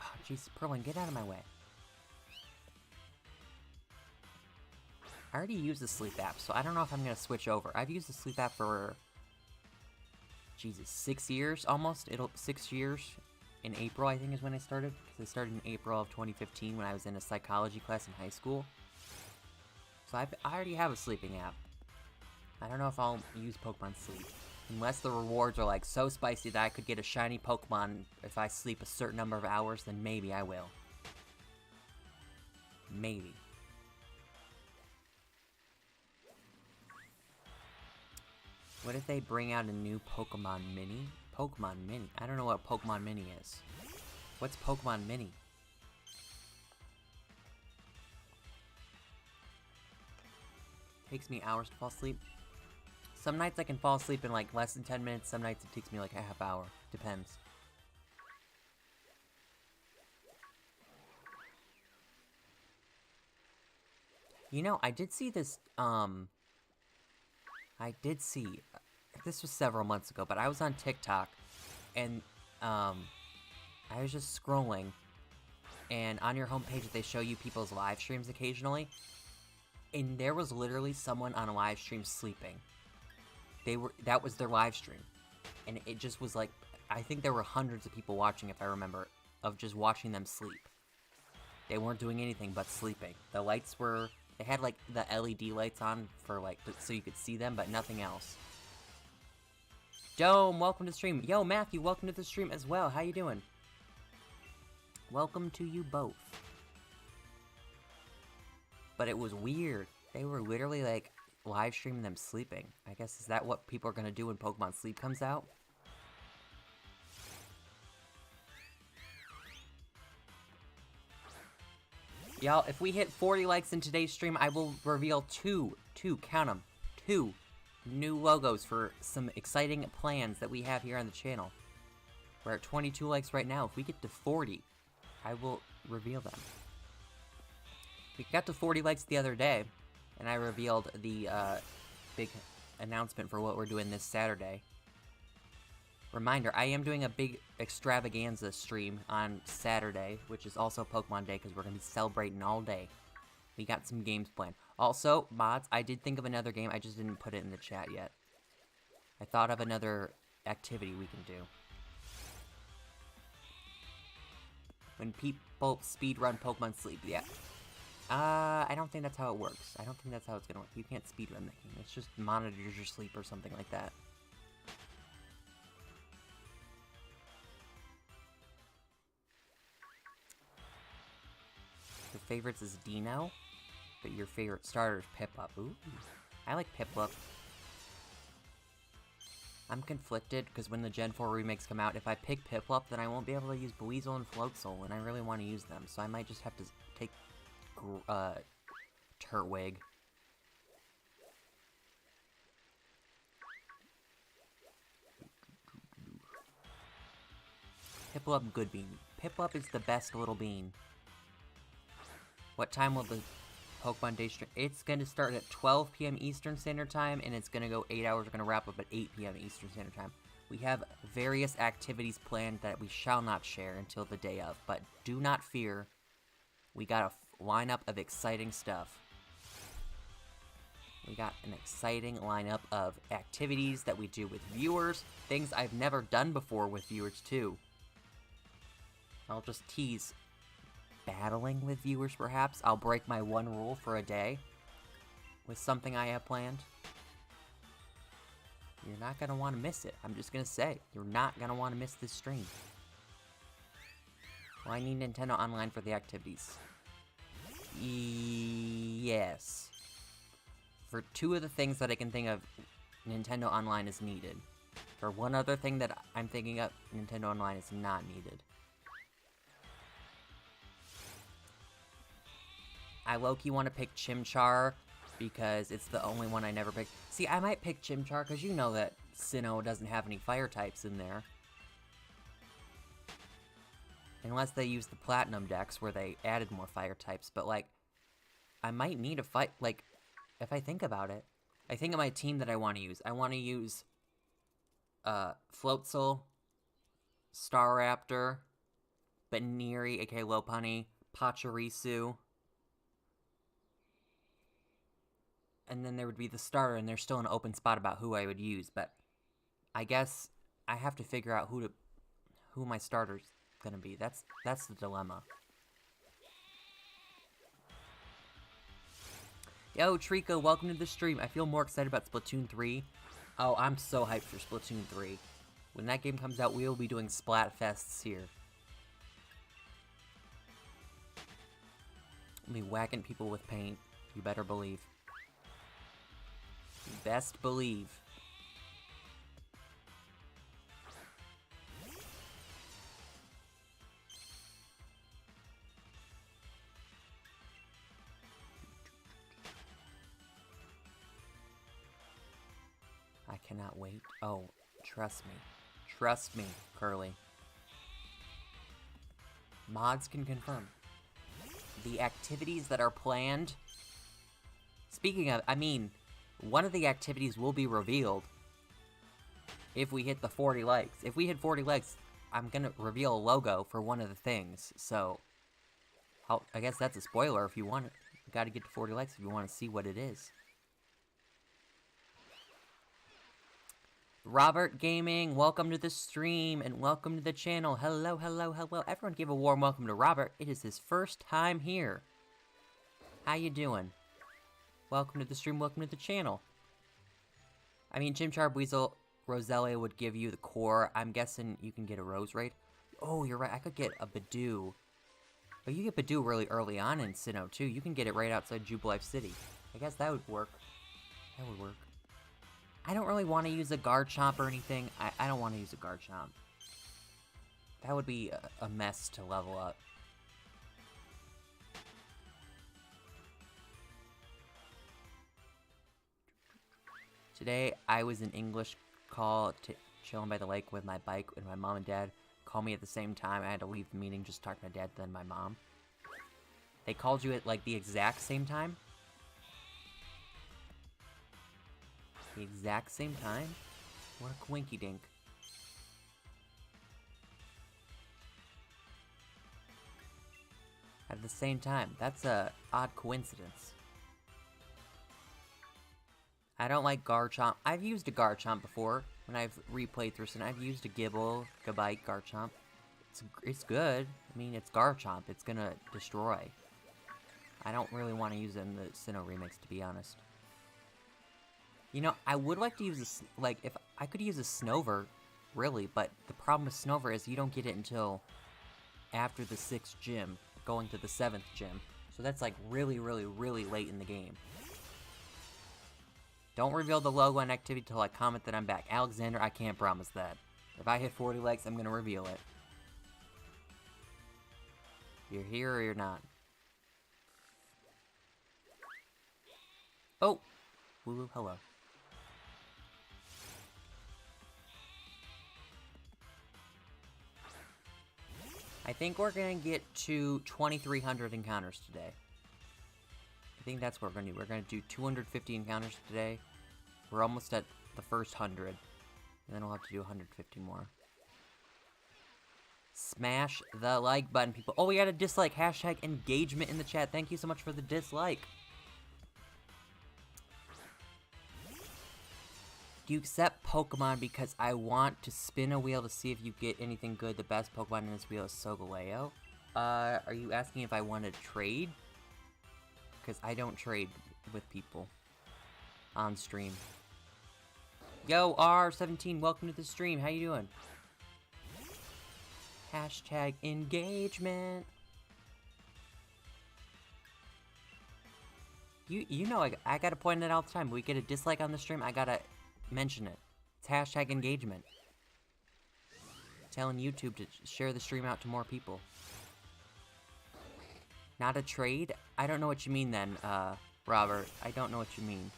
Oh, jeez, Perlin, get out of my way. I already used the Sleep app, so I don't know if I'm going to switch over. I've used the Sleep app for, Jesus, 6 years almost. 6 years. In April, I think, is when I started. Because I started in April of 2015 when I was in a psychology class in high school. So I already have a sleeping app. I don't know if I'll use Pokemon Sleep. Unless the rewards are like so spicy that I could get a shiny Pokemon if I sleep a certain number of hours, then maybe I will. Maybe. What if they bring out a new Pokemon Mini? Pokemon Mini? I don't know what Pokemon Mini is. What's Pokemon Mini? Takes me hours to fall asleep. Some nights I can fall asleep in like less than 10 minutes. Some nights it takes me like a half hour. Depends. You know, I did see this, this was several months ago, but I was on TikTok, and, I was just scrolling, and on your homepage they show you people's live streams occasionally, and there was literally someone on a live stream sleeping. That was their live stream, and it just was like, I think there were hundreds of people watching, if I remember, of just watching them sleep. They weren't doing anything but sleeping. The lights were, they had like the LED lights on for like, so you could see them, but nothing else. Dome, welcome to the stream. Yo, Matthew, welcome to the stream as well. How you doing? Welcome to you both. But it was weird. They were literally like live streaming them sleeping. I guess, is that what people are gonna do when Pokemon Sleep comes out? Y'all, if we hit 40 likes in today's stream, I will reveal two, count them, 2 new logos for some exciting plans that we have here on the channel. We're at 22 likes right now. If we get to 40, I will reveal them. We got to 40 likes the other day, and I revealed the big announcement for what we're doing this Saturday. Reminder, I am doing a big extravaganza stream on Saturday, which is also Pokemon Day, because we're going to be celebrating all day. We got some games planned. Also, mods, I did think of another game, I just didn't put it in the chat yet. I thought of another activity we can do. When people speedrun Pokemon Sleep, yeah. I don't think that's how it works. I don't think that's how it's gonna work. You can't speedrun that game. It's just monitors your sleep or something like that. Your favorites is Dino, but your favorite starter is Piplup. Ooh, I like Piplup. I'm conflicted, because when the Gen 4 remakes come out, if I pick Piplup, then I won't be able to use Buizel and Floatzel, and I really want to use them, so I might just have to take, Turtwig. Piplup, good bean. Piplup is the best little bean. What time will the Pokemon Day stream? It's gonna start at 12 p.m. Eastern Standard Time, and it's gonna go 8 hours. We're gonna wrap up at 8 p.m. Eastern Standard Time. We have various activities planned that we shall not share until the day of, but do not fear. We got a lineup of exciting stuff. We got an exciting lineup of activities that we do with viewers, things I've never done before with viewers too. I'll just tease. Battling with viewers, perhaps. I'll break my one rule for a day with something I have planned. You're not gonna want to miss it. I'm just gonna say, you're not gonna want to miss this stream. Well, I need Nintendo Online for the activities. Yes. For two of the things that I can think of, Nintendo Online is needed. For one other thing that I'm thinking of, Nintendo Online is not needed. I low-key want to pick Chimchar, because it's the only one I never picked. See, I might pick Chimchar, because you know that Sinnoh doesn't have any fire types in there. Unless they use the Platinum decks, where they added more fire types, but, like, I might need a fight, like, if I think about it. I think of my team that I want to use. I want to use, Floatzel, Staraptor, Baniri, aka Lopunny, Pachirisu. And then there would be the starter, and there's still an open spot about who I would use, but I guess I have to figure out who my starter's gonna be. That's the dilemma. Yo, Trico, welcome to the stream. I feel more excited about Splatoon 3. Oh, I'm so hyped for Splatoon 3. When that game comes out, we will be doing Splatfests here. We'll be whacking people with paint. You better believe. Best believe. I cannot wait. Oh, trust me. Trust me, Curly. Mods can confirm. The activities that are planned... Speaking of, I mean... One of the activities will be revealed if we hit the 40 likes. If we hit 40 likes, I'm gonna reveal a logo for one of the things. So, I guess that's a spoiler if you want it. You gotta get to 40 likes if you want to see what it is. Robert Gaming, welcome to the stream and welcome to the channel. Hello, hello, hello. Everyone give a warm welcome to Robert. It is his first time here. How you doing? Welcome to the stream, welcome to the channel. I mean, Chimchar, Weasel, Roselia would give you the core. I'm guessing you can get a Roserade. Oh, you're right, I could get a Badoo. But you get Badoo really early on in Sinnoh, too. You can get it right outside Jubilife City. I guess that would work. That would work. I don't really want to use a Garchomp or anything. I don't want to use a Garchomp. That would be a mess to level up. Today, I was in English call, chilling by the lake with my bike, and my mom and dad called me at the same time. I had to leave the meeting, just talk to my dad, then my mom. They called you at, like, the exact same time? The exact same time? What a coinky-dink. At the same time. That's a odd coincidence. I don't like Garchomp. I've used a Garchomp before when I've replayed through Sinnoh. I've used a Gibble, Gabite, Garchomp. It's good. I mean, it's Garchomp. It's gonna destroy. I don't really want to use it in the Sinnoh remix, to be honest. You know, I would like to use this, like, if I could use a Snover, really, but the problem with Snover is you don't get it until after the 6th gym, going to the 7th gym. So that's like really, really, really late in the game. Don't reveal the logo and activity till I comment that I'm back. Alexander, I can't promise that. If I hit 40 likes, I'm gonna reveal it. You're here or you're not. Oh! Wooloo, hello. I think we're gonna get to 2,300 encounters today. I think that's what we're gonna do. We're gonna do 250 encounters today. We're almost at the first 100. And then we'll have to do 150 more. Smash the like button, people. Oh, we got a dislike. Hashtag engagement in the chat. Thank you so much for the dislike. Do you accept Pokemon because I want to spin a wheel to see if you get anything good? The best Pokemon in this wheel is Solgaleo. Are you asking if I want to trade? Because I don't trade with people on stream. Yo, R17, welcome to the stream. How you doing? Hashtag engagement. You know I gotta point it out all the time. We get a dislike on the stream, I gotta mention it. It's hashtag engagement. Telling YouTube to share the stream out to more people. Not a trade? I don't know what you mean then, Robert. I don't know what you mean.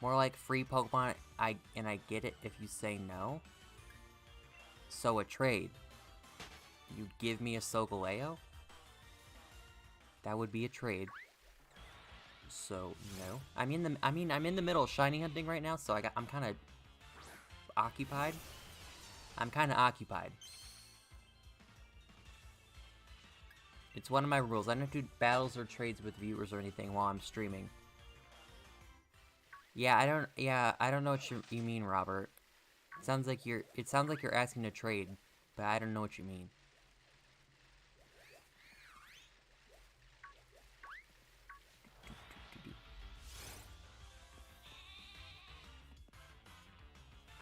More like free Pokemon, and I get it if you say no. So a trade. You'd give me a Solgaleo? That would be a trade. So no. I'm in the middle of shiny hunting right now, so I'm kind of occupied. It's one of my rules. I don't do battles or trades with viewers or anything while I'm streaming. Yeah, I don't know what you mean, Robert. It sounds like you're asking to trade, but I don't know what you mean.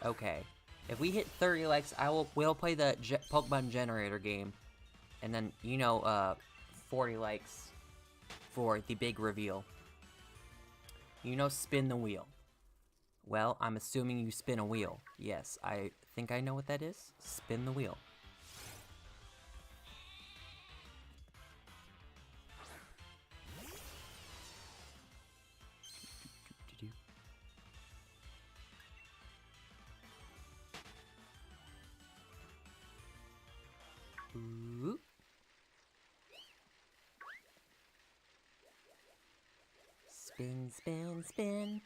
Okay. If we hit 30 likes, we'll play the Pokemon generator game. And then, 40 likes for the big reveal. Spin the wheel. Well, I'm assuming you spin a wheel. Yes, I think I know what that is. Spin the wheel. Ooh. Spin, spin, spin.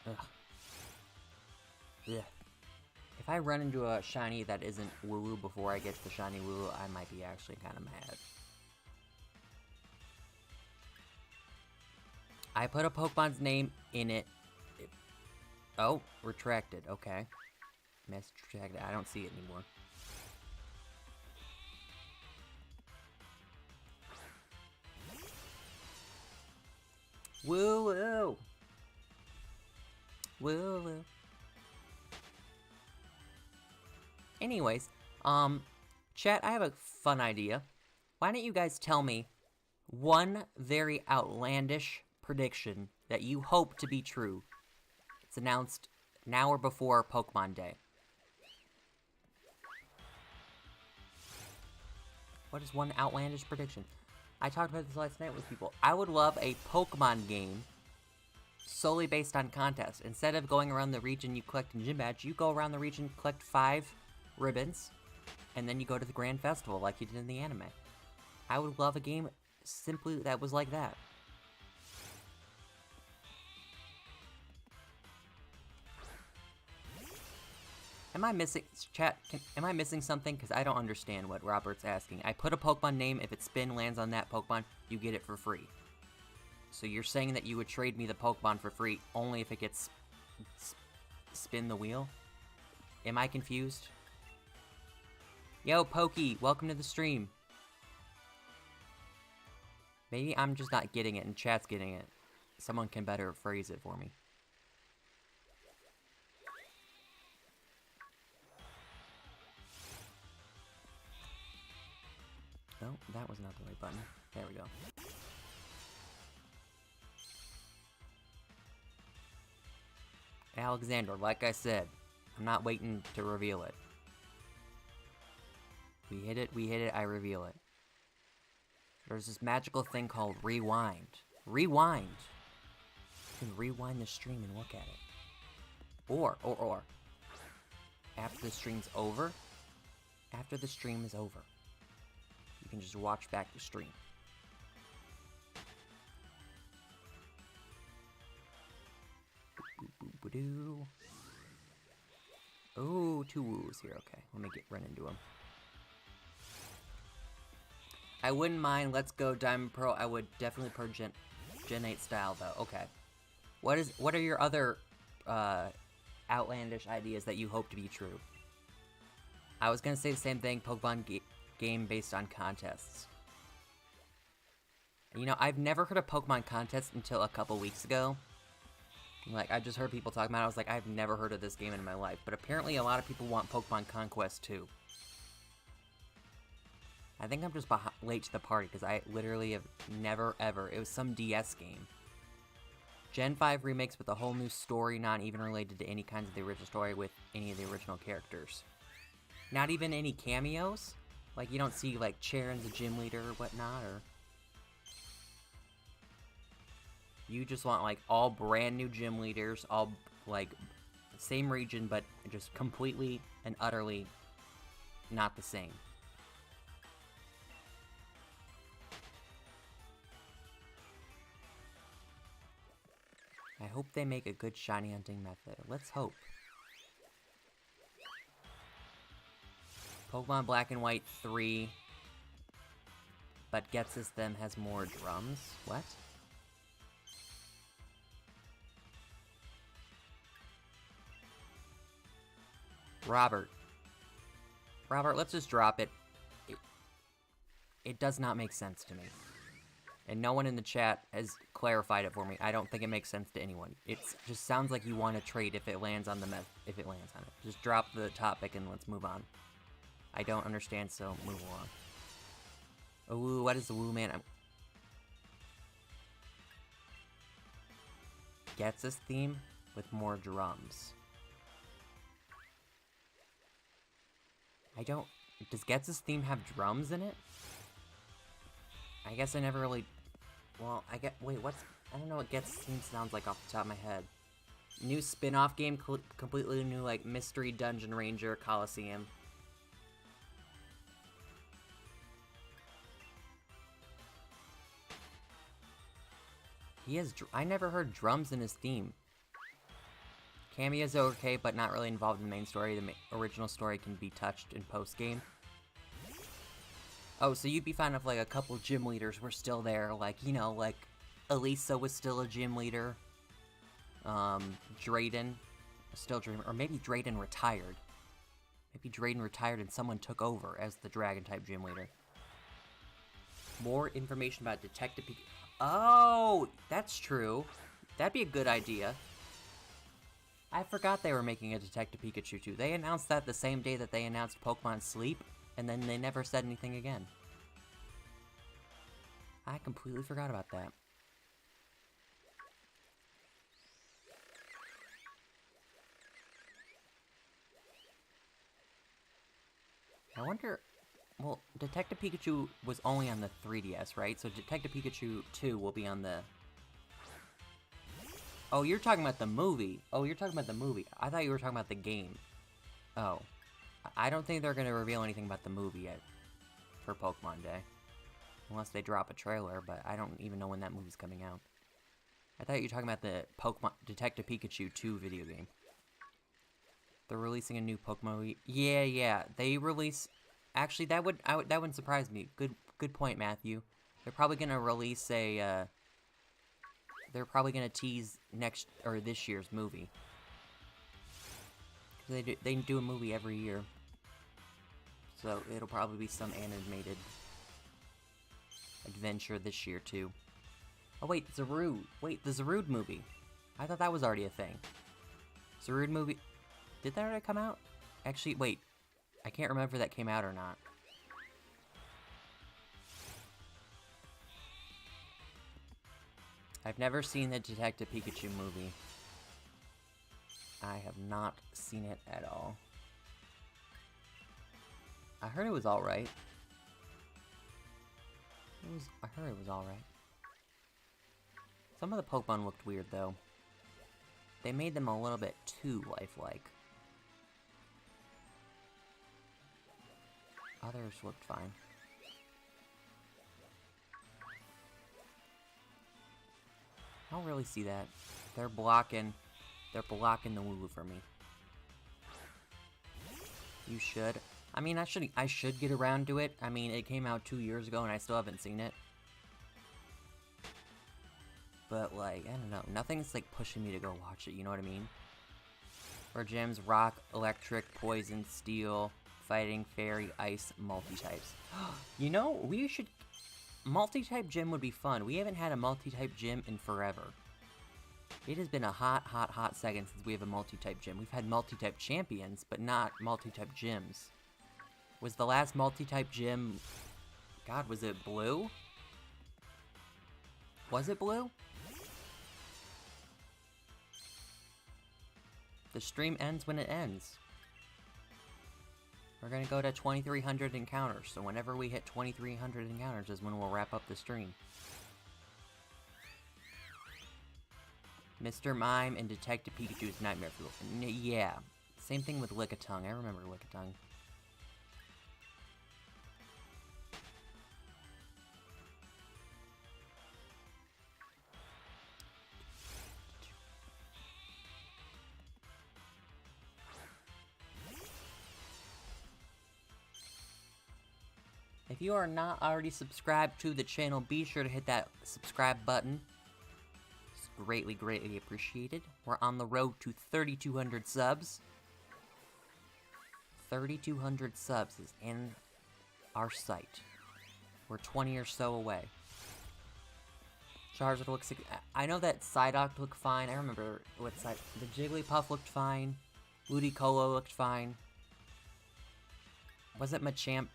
Ugh. Yeah. If I run into a shiny that isn't Wooloo before I get to the shiny Wooloo, I might be actually kind of mad. I put a Pokemon's name in it. Oh, retracted. Okay. Message retracted. I don't see it anymore. Wooloo! Wooloo. Anyways, chat, I have a fun idea. Why don't you guys tell me one very outlandish prediction that you hope to be true? It's announced now or before Pokemon Day. What is one outlandish prediction? I talked about this last night with people. I would love a Pokemon game solely based on contests. Instead of going around the region you collect a gym badge, you go around the region, collect 5 ribbons, and then you go to the Grand Festival like you did in the anime. I would love a game simply that was like that. Am I missing, chat, am I missing something? Because I don't understand what Robert's asking. I put a Pokemon name, if its spin lands on that Pokemon, you get it for free. So you're saying that you would trade me the Pokemon for free only if it gets spin the wheel? Am I confused? Yo, Pokey, welcome to the stream. Maybe I'm just not getting it and chat's getting it. Someone can better phrase it for me. No, that was not the right button. There we go. Alexander, like I said, I'm not waiting to reveal it. We hit it, I reveal it. There's this magical thing called rewind. Rewind! You can rewind the stream and look at it. Or. After the stream's over, you can just watch back the stream. Oh, 2 woos here. Okay, let me run into him. I wouldn't mind. Let's go Diamond Pearl. I would definitely per Gen 8 style though. Okay. What are your other outlandish ideas that you hope to be true? I was gonna say the same thing. Pokemon game based on contests. You know, I've never heard of Pokemon contest until a couple weeks ago. Like, I just heard people talking about it. I was like, I've never heard of this game in my life. But apparently a lot of people want Pokemon Conquest too. I think I'm just late to the party, because I literally have never, ever... It was some DS game. Gen 5 remakes with a whole new story, not even related to any kinds of the original story with any of the original characters. Not even any cameos? Like, you don't see, like, Charon's a gym leader or whatnot, or... You just want, like, all brand new gym leaders, all, like, same region, but just completely and utterly not the same. I hope they make a good shiny hunting method. Let's hope. Pokemon Black and White 3, but gets us them has more drums? What? Robert, let's just drop it. It does not make sense to me. And no one in the chat has clarified it for me. I don't think it makes sense to anyone. It just sounds like you want to trade if it lands on if it lands on it. Just drop the topic and let's move on. I don't understand, so move along. Ooh, what is the woo man? Gets this theme with more drums. Does Getz's theme have drums in it? I guess I never really... Well, wait, I don't know what Getz's theme sounds like off the top of my head. New spin-off game, completely new, like, Mystery Dungeon Ranger Coliseum. I never heard drums in his theme. Cameos are okay, but not really involved in the main story. The original story can be touched in post-game. Oh, so you'd be fine if, like, a couple gym leaders were still there. Like, you know, like, Elisa was still a gym leader. Drayden was still dreaming. Or maybe Drayden retired. Maybe Drayden retired and someone took over as the Dragon-type gym leader. More information about Detective Pikachu. Oh, that's true. That'd be a good idea. I forgot they were making a Detective Pikachu 2. They announced that the same day that they announced Pokemon Sleep, and then they never said anything again. I completely forgot about that. I wonder... Well, Detective Pikachu was only on the 3DS, right? So Detective Pikachu 2 will be on the... Oh, you're talking about the movie. Oh, you're talking about the movie. I thought you were talking about the game. Oh. I don't think they're going to reveal anything about the movie yet for Pokemon Day. Unless they drop a trailer, but I don't even know when that movie's coming out. I thought you were talking about the Pokemon Detective Pikachu 2 video game. They're releasing a new Pokemon movie. Yeah. They release. Actually, that wouldn't surprise me. Good point, Matthew. They're probably gonna release a. They're probably gonna tease this year's movie. They do a movie every year, so it'll probably be some animated adventure this year too. Oh wait, Zarude. Wait, the Zarude movie. I thought that was already a thing. Zarude movie. Did that already come out? Actually, wait. I can't remember if that came out or not. I've never seen the Detective Pikachu movie. I have not seen it at all. I heard it was alright. I heard it was alright. Some of the Pokemon looked weird, though. They made them a little bit too lifelike. Others looked fine. I don't really see that. They're blocking the Wooloo for me. You should. I mean, I should get around to it. I mean, it came out 2 years ago and I still haven't seen it. But, like, I don't know. Nothing's, like, pushing me to go watch it, you know what I mean? Or gyms, rock, electric, poison, steel, fighting, fairy, ice, multi-types. You know, we should... Multi-type gym would be fun. We haven't had a multi-type gym in forever. It has been a hot second since we have a multi-type gym. We've had multi-type champions, but not multi-type gyms. Was the last multi-type gym... God, was it blue? Was it blue? The stream ends when it ends. We're gonna go to 2,300 encounters, so whenever we hit 2,300 encounters is when we'll wrap up the stream. Mr. Mime and Detective Pikachu's Nightmare Fuel. Yeah, same thing with Lickitung. I remember Lickitung. If you are not already subscribed to the channel, be sure to hit that subscribe button. It's greatly appreciated. We're on the road to 3,200 subs. 3,200 subs is in our sight. We're 20 or so away. Charizard looks... I know that Psyduck looked fine. I remember what side... The Jigglypuff looked fine. Ludicolo looked fine. Wasn't Machamp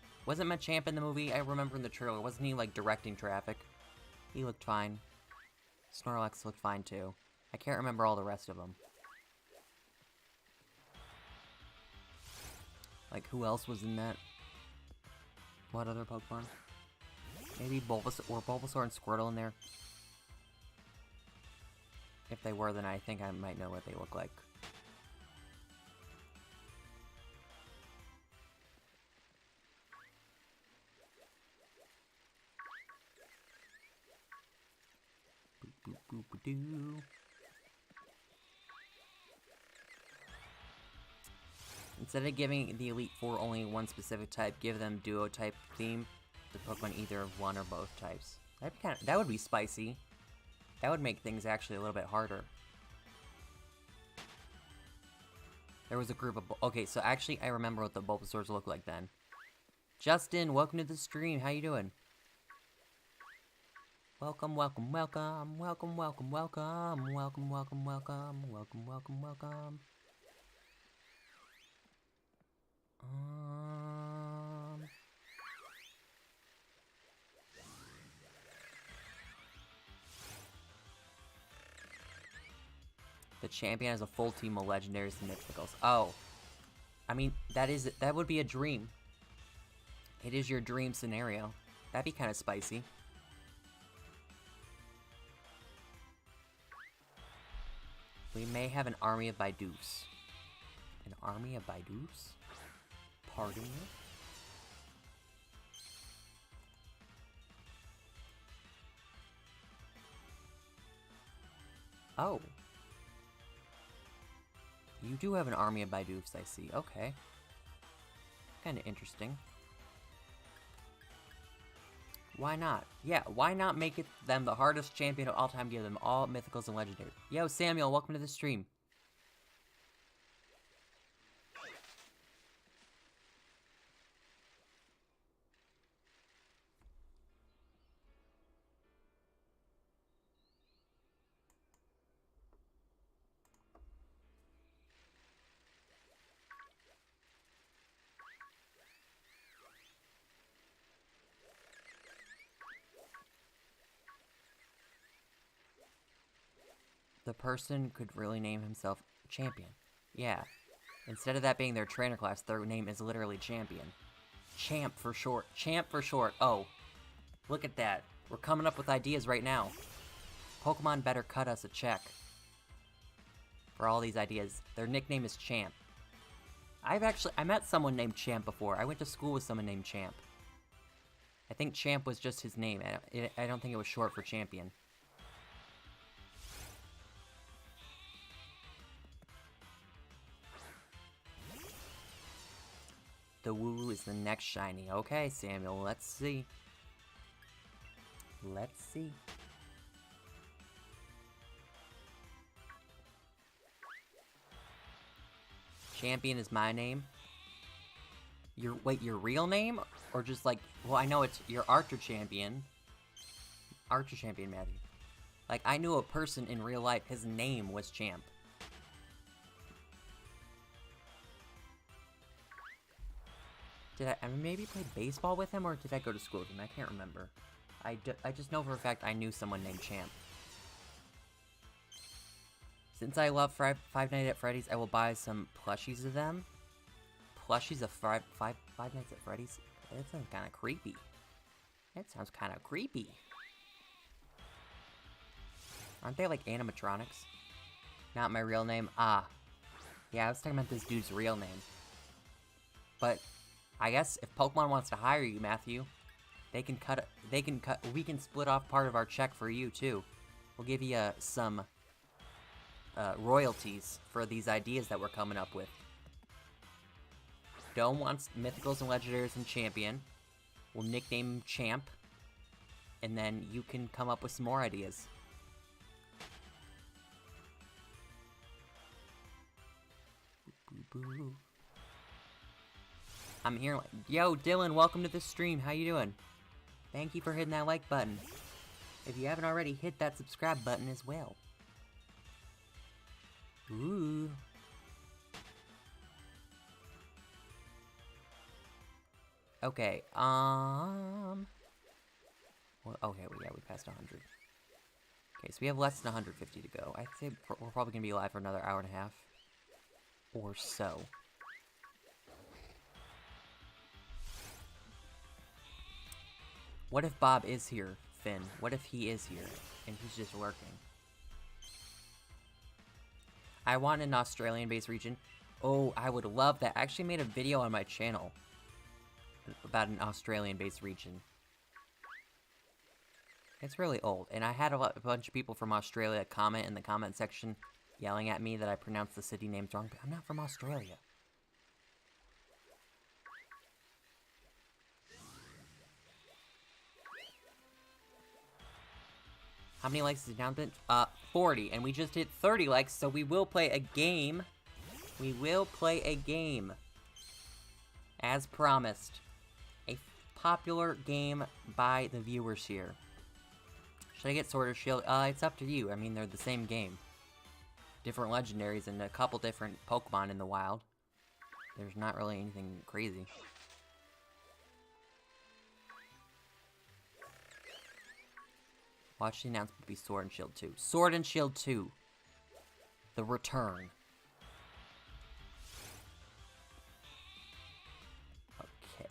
in the movie? I remember in the trailer. Wasn't he, like, directing traffic? He looked fine. Snorlax looked fine, too. I can't remember all the rest of them. Like, who else was in that? What other Pokemon? Maybe Bulbasaur and Squirtle in there? If they were, then I think I might know what they look like. Boop-a-doo. Instead of giving the Elite Four only one specific type, give them duo type theme. The Pokemon either of one or both types. That would be spicy. That would make things actually a little bit harder. There was a group of... Okay, so actually I remember what the Bulbasaurs look like then. Justin, welcome to the stream. How you doing? Welcome. The champion has a full team of legendaries and mythicals. Oh. I mean, that would be a dream. It is your dream scenario. That'd be kind of spicy. We may have an army of Baidoos. An army of Baidoos? Pardon me? Oh. You do have an army of Bidoofs, I see. Okay. Kind of interesting. Why not? Yeah, why not make it them the hardest champion of all time, give them all mythicals and legendary? Yo, Samuel, welcome to the stream. The person could really name himself champion. Yeah. Instead of that being their trainer class, their name is literally champion. Champ for short. Champ for short. Oh. Look at that. We're coming up with ideas right now. Pokemon better cut us a check. For all these ideas. Their nickname is Champ. I met someone named Champ before. I went to school with someone named Champ. I think Champ was just his name. I don't think it was short for champion. The Wooloo is the next shiny. Okay, Samuel, let's see. Let's see. Champion is my name. Wait, your real name? Or just like, well, I know it's your Archer Champion. Archer Champion, Matthew. Like, I knew a person in real life, his name was Champ. Did I maybe play baseball with him, or did I go to school with him? I can't remember. I just know for a fact I knew someone named Champ. Since I love Five Nights at Freddy's, I will buy some plushies of them. Plushies of Five Nights at Freddy's? That sounds kind of creepy. That sounds kind of creepy. Aren't they like animatronics? Not my real name? Ah. Yeah, I was talking about this dude's real name. But I guess if Pokemon wants to hire you, Matthew, we can split off part of our check for you too. We'll give you some royalties for these ideas that we're coming up with. Dome wants mythicals and legendaries and champion. We'll nickname him Champ. And then you can come up with some more ideas. Boo, boo, boo. I'm here. Yo, Dylan, welcome to the stream. How you doing? Thank you for hitting that like button. If you haven't already, hit that subscribe button as well. Ooh. Okay, well, okay, well, yeah, we passed 100. Okay, so we have less than 150 to go. I'd say we're probably gonna be live for another hour and a half. Or so. What if Bob is here, Finn? What if he is here, and he's just lurking? I want an Australian-based region. Oh, I would love that. I actually made a video on my channel about an Australian-based region. It's really old, and I had a bunch of people from Australia comment in the comment section yelling at me that I pronounced the city names wrong, but I'm not from Australia. How many likes is the announcement? 40, and we just hit 30 likes, so we will play a game. We will play a game. As promised. A popular game by the viewers here. Should I get Sword or Shield? It's up to you. I mean, they're the same game. Different legendaries and a couple different Pokemon in the wild. There's not really anything crazy. Watch the announcement be Sword and Shield 2. Sword and Shield 2. The Return. Okay.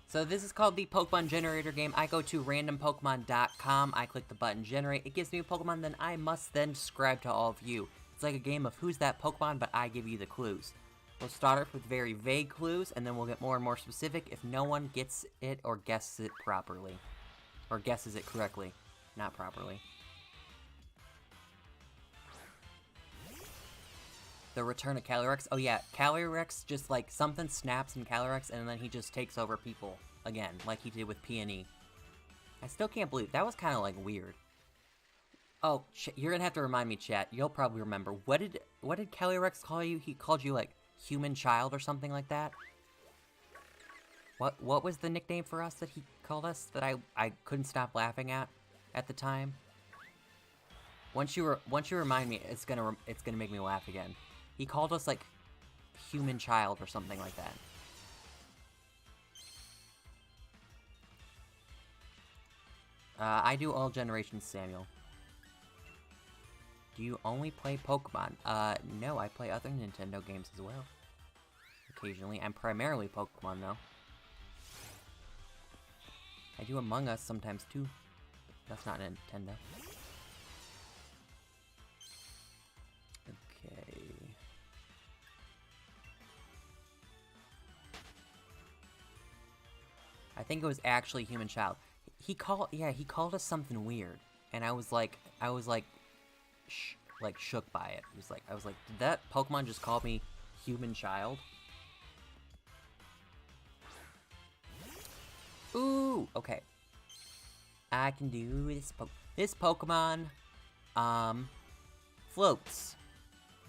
So this is called the Pokemon Generator game. I go to randompokemon.com. I click the button Generate. It gives me a Pokemon, then I must then describe to all of you. It's like a game of who's that Pokemon, but I give you the clues. We'll start off with very vague clues, and then we'll get more and more specific if no one gets it or guesses it properly. Or guesses it correctly. Not properly. The Return of Calyrex. Oh yeah, Calyrex just like something snaps in Calyrex and then he just takes over people again, like he did with Peony. I still can't believe that was kind of like weird. Oh, you're gonna have to remind me, chat. You'll probably remember. What did Calyrex call you? He called you like human child or something like that. What was the nickname for us that he called us that I couldn't stop laughing at the time? Once you remind me, it's gonna make me laugh again. He called us, like, human child or something like that. I do all generations, Samuel. Do you only play Pokemon? No, I play other Nintendo games as well. Occasionally. I'm primarily Pokemon, though. I do Among Us sometimes, too. That's not Nintendo. Okay. I think it was actually human child. He called us something weird, and I was like, shook by it. I was like, did that Pokemon just call me human child? Ooh, okay. I can do this. This Pokemon, floats.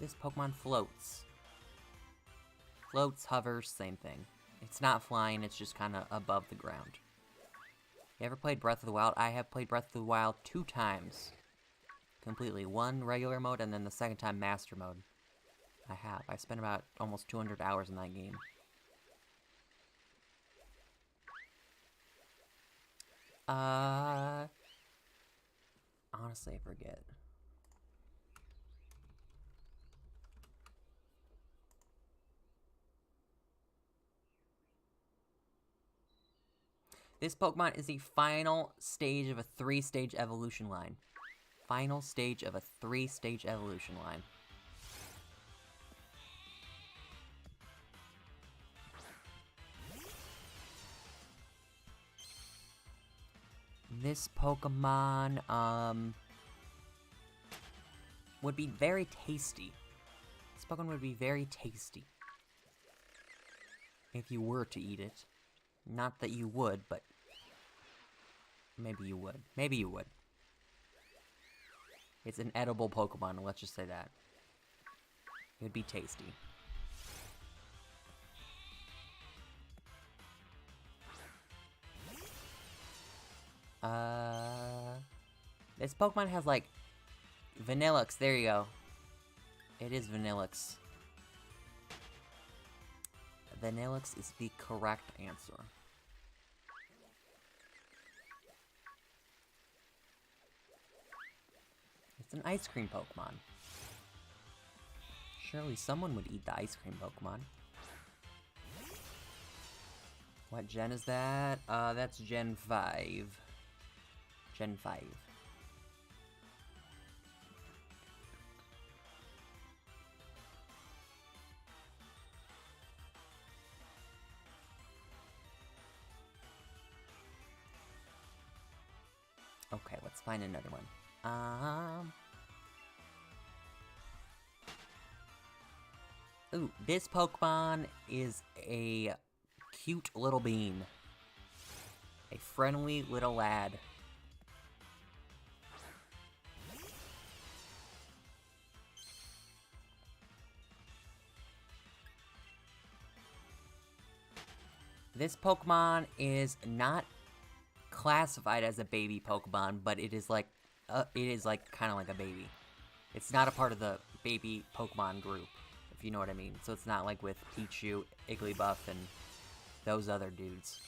This Pokemon floats. Floats, hovers, same thing. It's not flying, it's just kind of above the ground. You ever played Breath of the Wild? I have played Breath of the Wild 2 times. Completely. One regular mode, and then the second time master mode. I have. I spent about almost 200 hours in that game. Honestly, I forget. This Pokemon is the final stage of a 3-stage evolution line. Final stage of a 3-stage evolution line. This Pokemon, would be very tasty. This Pokemon would be very tasty. If you were to eat it. Not that you would, but maybe you would. Maybe you would. It's an edible Pokemon, let's just say that. It would be tasty. This Pokemon has, like, Vanillix. There you go. It is Vanillix. Vanillix is the correct answer. It's an ice cream Pokemon. Surely someone would eat the ice cream Pokemon. What gen is that? That's Gen 5. Gen 5. Okay, let's find another one. Ooh, this Pokemon is a cute little bean. A friendly little lad. This Pokemon is not classified as a baby Pokemon, but it is like kind of like a baby. It's not a part of the baby Pokemon group, if you know what I mean. So it's not like with Pichu, Igglybuff, and those other dudes.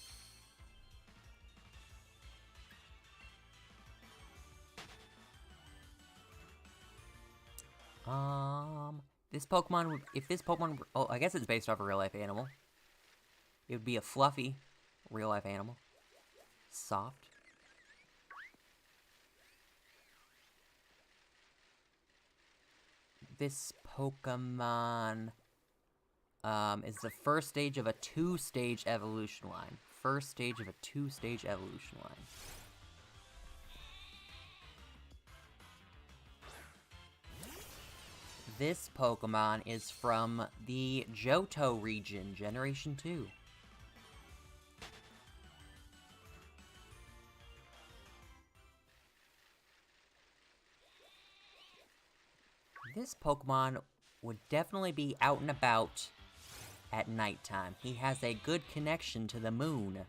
This Pokemon would, if this Pokemon, oh, I guess it's based off a real-life animal. It would be a fluffy real-life animal. Soft. This Pokemon is the first stage of a 2-stage evolution line. First stage of a 2-stage evolution line. This Pokemon is from the Johto region, Generation 2. This Pokemon would definitely be out and about at nighttime. He has a good connection to the moon.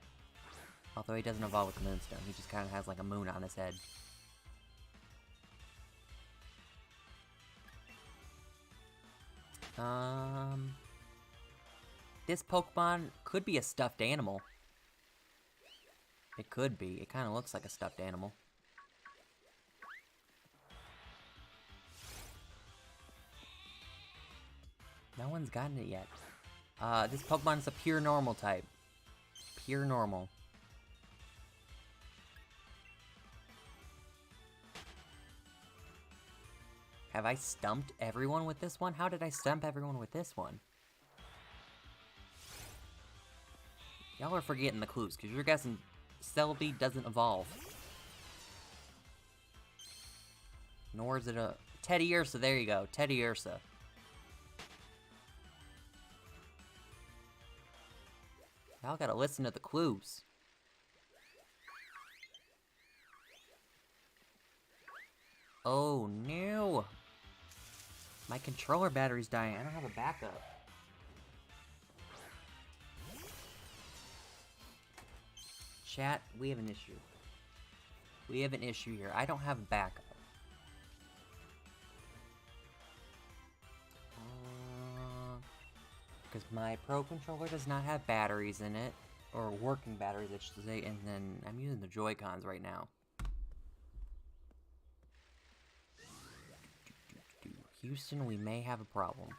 Although he doesn't evolve with the Moonstone, he just kind of has like a moon on his head. This Pokemon could be a stuffed animal. It could be. It kind of looks like a stuffed animal. No one's gotten it yet. This Pokemon is a pure normal type. Pure normal. Have I stumped everyone with this one? How did I stump everyone with this one? Y'all are forgetting the clues, because you're guessing Celebi doesn't evolve. Nor is it a... Teddiursa, there you go. Teddiursa. Y'all gotta listen to the clues. Oh no! My controller battery's dying. I don't have a backup. Chat, we have an issue. We have an issue here. I don't have a backup. Because my Pro controller does not have batteries in it. Or working batteries, I should say. And then I'm using the Joy-Cons right now. Houston, we may have a problem.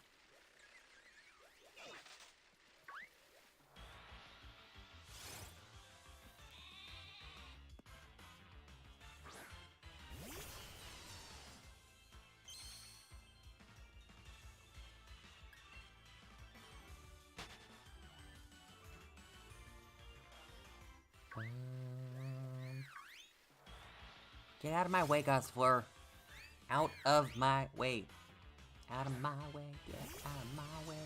Get out of my way, Gossifleur. Out of my way. Out of my way, get out of my way.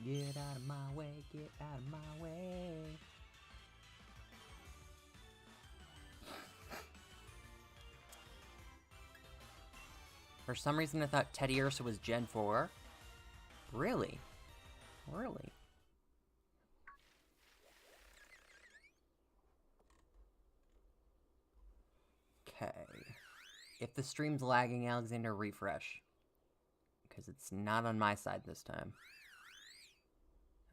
Get out of my way, get out of my way. For some reason I thought Teddiursa was Gen 4. Really? Really? Okay. If the stream's lagging, Alexander, refresh. Because it's not on my side this time.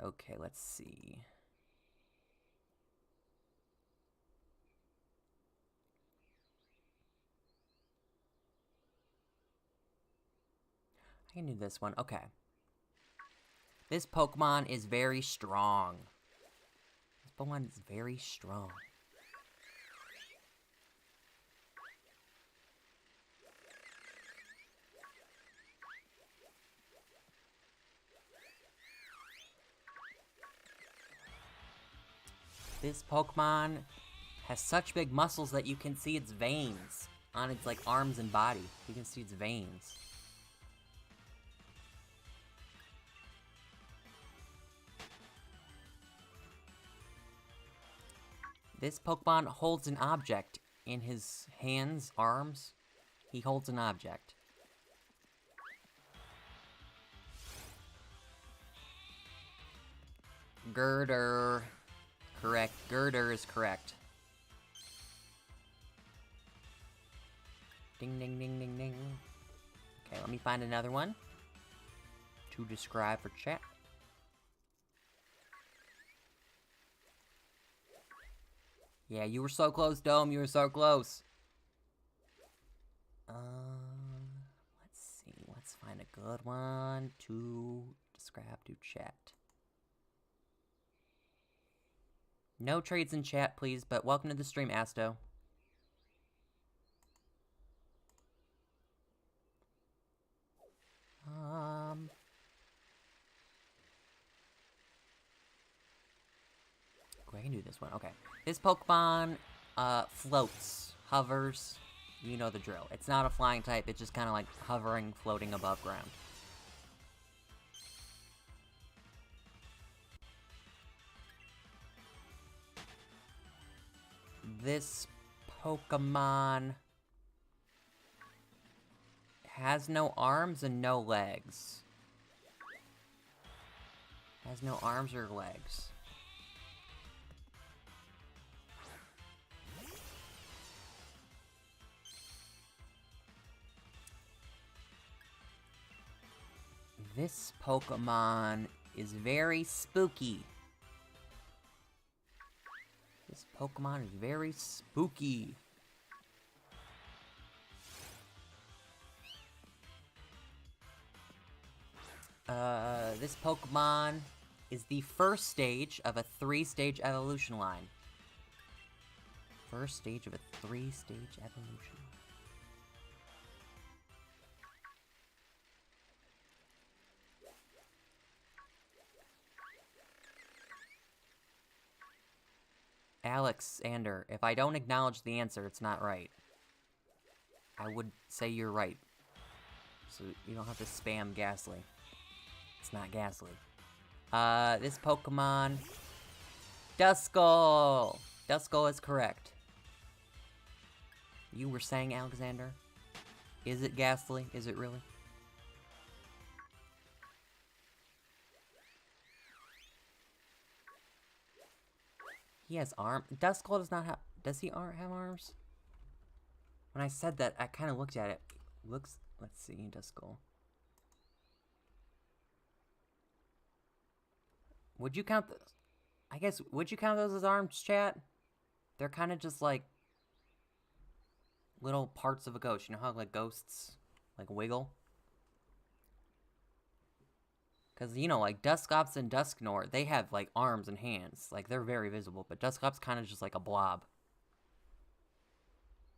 Okay, let's see. I can do this one. Okay. This Pokemon is very strong. This Pokemon is very strong. This Pokemon has such big muscles that you can see its veins on its, like, arms and body. You can see its veins. This Pokemon holds an object in his hands, arms. He holds an object. Girder. Correct. Girder is correct. Ding, ding, ding, ding, ding. Okay, let me find another one to describe for chat. Yeah, you were so close, Dome. You were so close. Let's see. Let's find a good one to describe to chat. No trades in chat, please, but welcome to the stream, Asto. I can do this one. Okay. This Pokemon floats, hovers, You know the drill. It's not a flying type, it's just kind of like hovering, floating above ground. This Pokemon has no arms and no legs. Has no arms or legs. This Pokemon is very spooky. This Pokemon is very spooky. This Pokemon is the first stage of a 3-stage evolution line. First stage of a 3-stage evolution. Alexander, if I don't acknowledge the answer, it's not right. I would say you're right. So you don't have to spam Ghastly. It's not Ghastly. This Pokemon... Duskull! Duskull is correct. You were saying, Alexander? Is it Ghastly? Is it really? He has arms. Duskull does not have... Does he have arms? When I said that, I kind of looked at it. Looks... Let's see, Duskull. Would you count those? I guess, would you count those as arms, chat? They're kind of just like... little parts of a ghost. You know how, like, ghosts, like, wiggle? Because, you know, like, Dusclops and Dusknor, they have, like, arms and hands. Like, they're very visible, but Dusclops kind of just like a blob.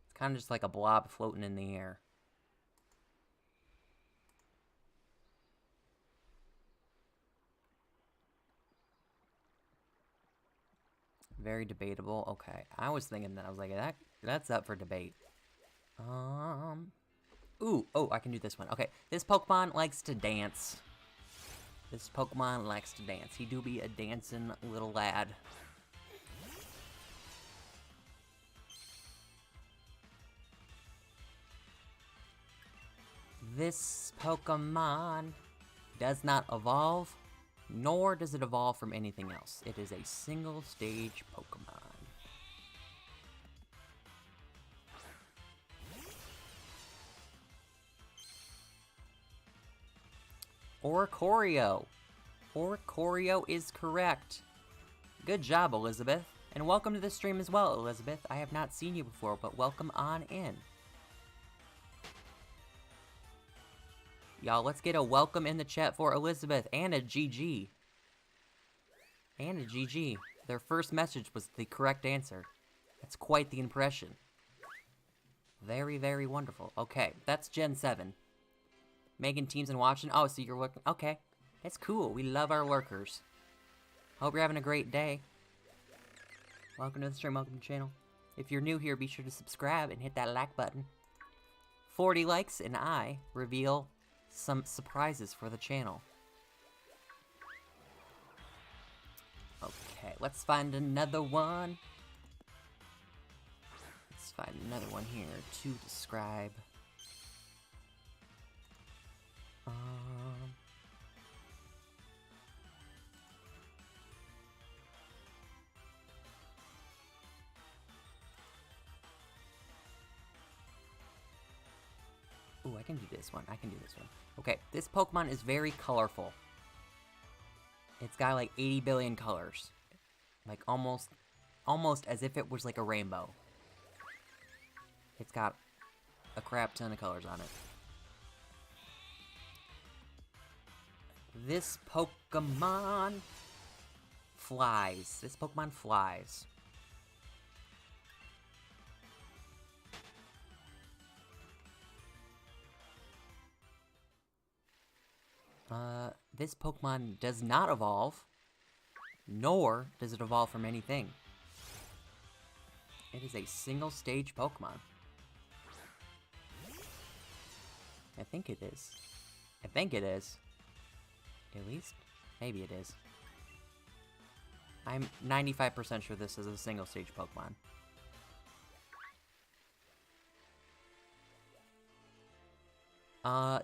It's kind of just like a blob floating in the air. Very debatable. Okay, I was thinking that. I was like, that's up for debate. Ooh, oh, I can do this one. Okay, this Pokemon likes to dance. This Pokemon likes to dance. He do be a dancing little lad. This Pokemon does not evolve, nor does it evolve from anything else. It is a single-stage Pokemon. Oricorio. Oricorio is correct. Good job, Elizabeth. And welcome to the stream as well, Elizabeth. I have not seen you before, but welcome on in. Y'all, let's get a welcome in the chat for Elizabeth and a GG. And a GG. Their first message was the correct answer. That's quite the impression. Very, very wonderful. Okay, that's Gen 7. Making teams and watching. Oh, so you're working. Okay, that's cool. We love our lurkers. Hope you're having a great day. Welcome to the stream. Welcome to the channel. If you're new here, be sure to subscribe and hit that like button. 40 likes and I reveal some surprises for the channel. Okay, let's find another one. Let's find another one here to describe. Ooh, I can do this one. I can do this one. Okay, this Pokemon is very colorful. It's got like 80 billion colors. Like almost as if it was like a rainbow. It's got a crap ton of colors on it. This Pokemon flies. This Pokemon flies. This Pokemon does not evolve, nor does it evolve from anything. It is a single-stage Pokemon. I think it is. I think it is. At least? Maybe it is. I'm 95% sure this is a single stage Pokemon.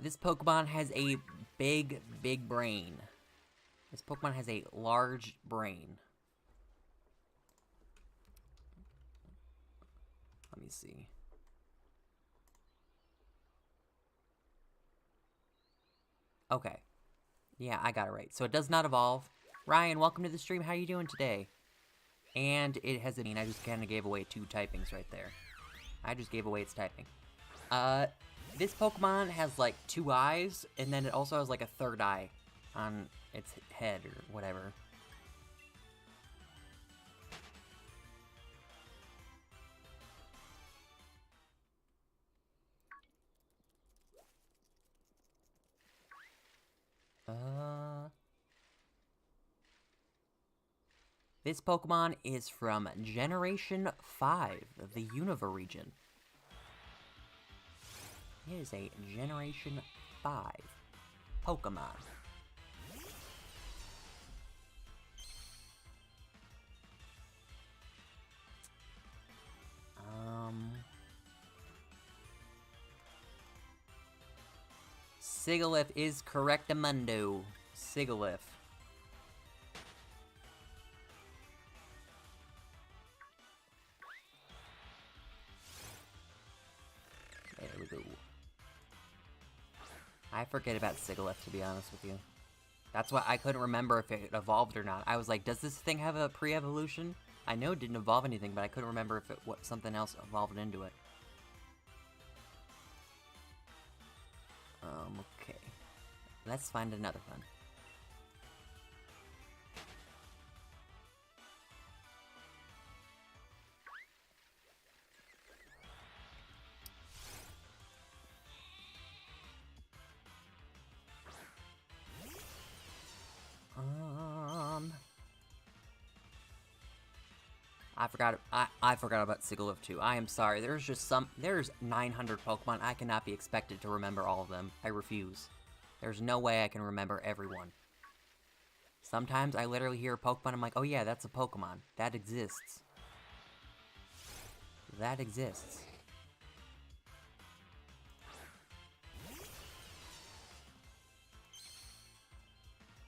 This Pokemon has a big brain. This Pokemon has a large brain. Let me see. Okay. Yeah, I got it right. So it does not evolve. Ryan, welcome to the stream. How you doing today? And it has a... I just kind of gave away 2 typings right there. I just gave away its typing. This Pokemon has, like, 2 eyes, and then it also has, like, a 3rd eye on its head or whatever. This Pokemon is from Generation 5 of the Unova region. It is a Generation 5 Pokemon. Sigilyph is correctamundo. Sigilyph. There we go. I forget about Sigilyph, to be honest with you. That's why I couldn't remember if it evolved or not. I was like, does this thing have a pre-evolution? I know it didn't evolve anything, but I couldn't remember if something else evolved into it. Okay. Let's find another one. I forgot about Sigilyph too. I am sorry. There's 900 Pokemon. I cannot be expected to remember all of them. I refuse. There's no way I can remember everyone. Sometimes I literally hear a Pokemon, I'm like, oh yeah, that's a Pokemon. That exists. That exists.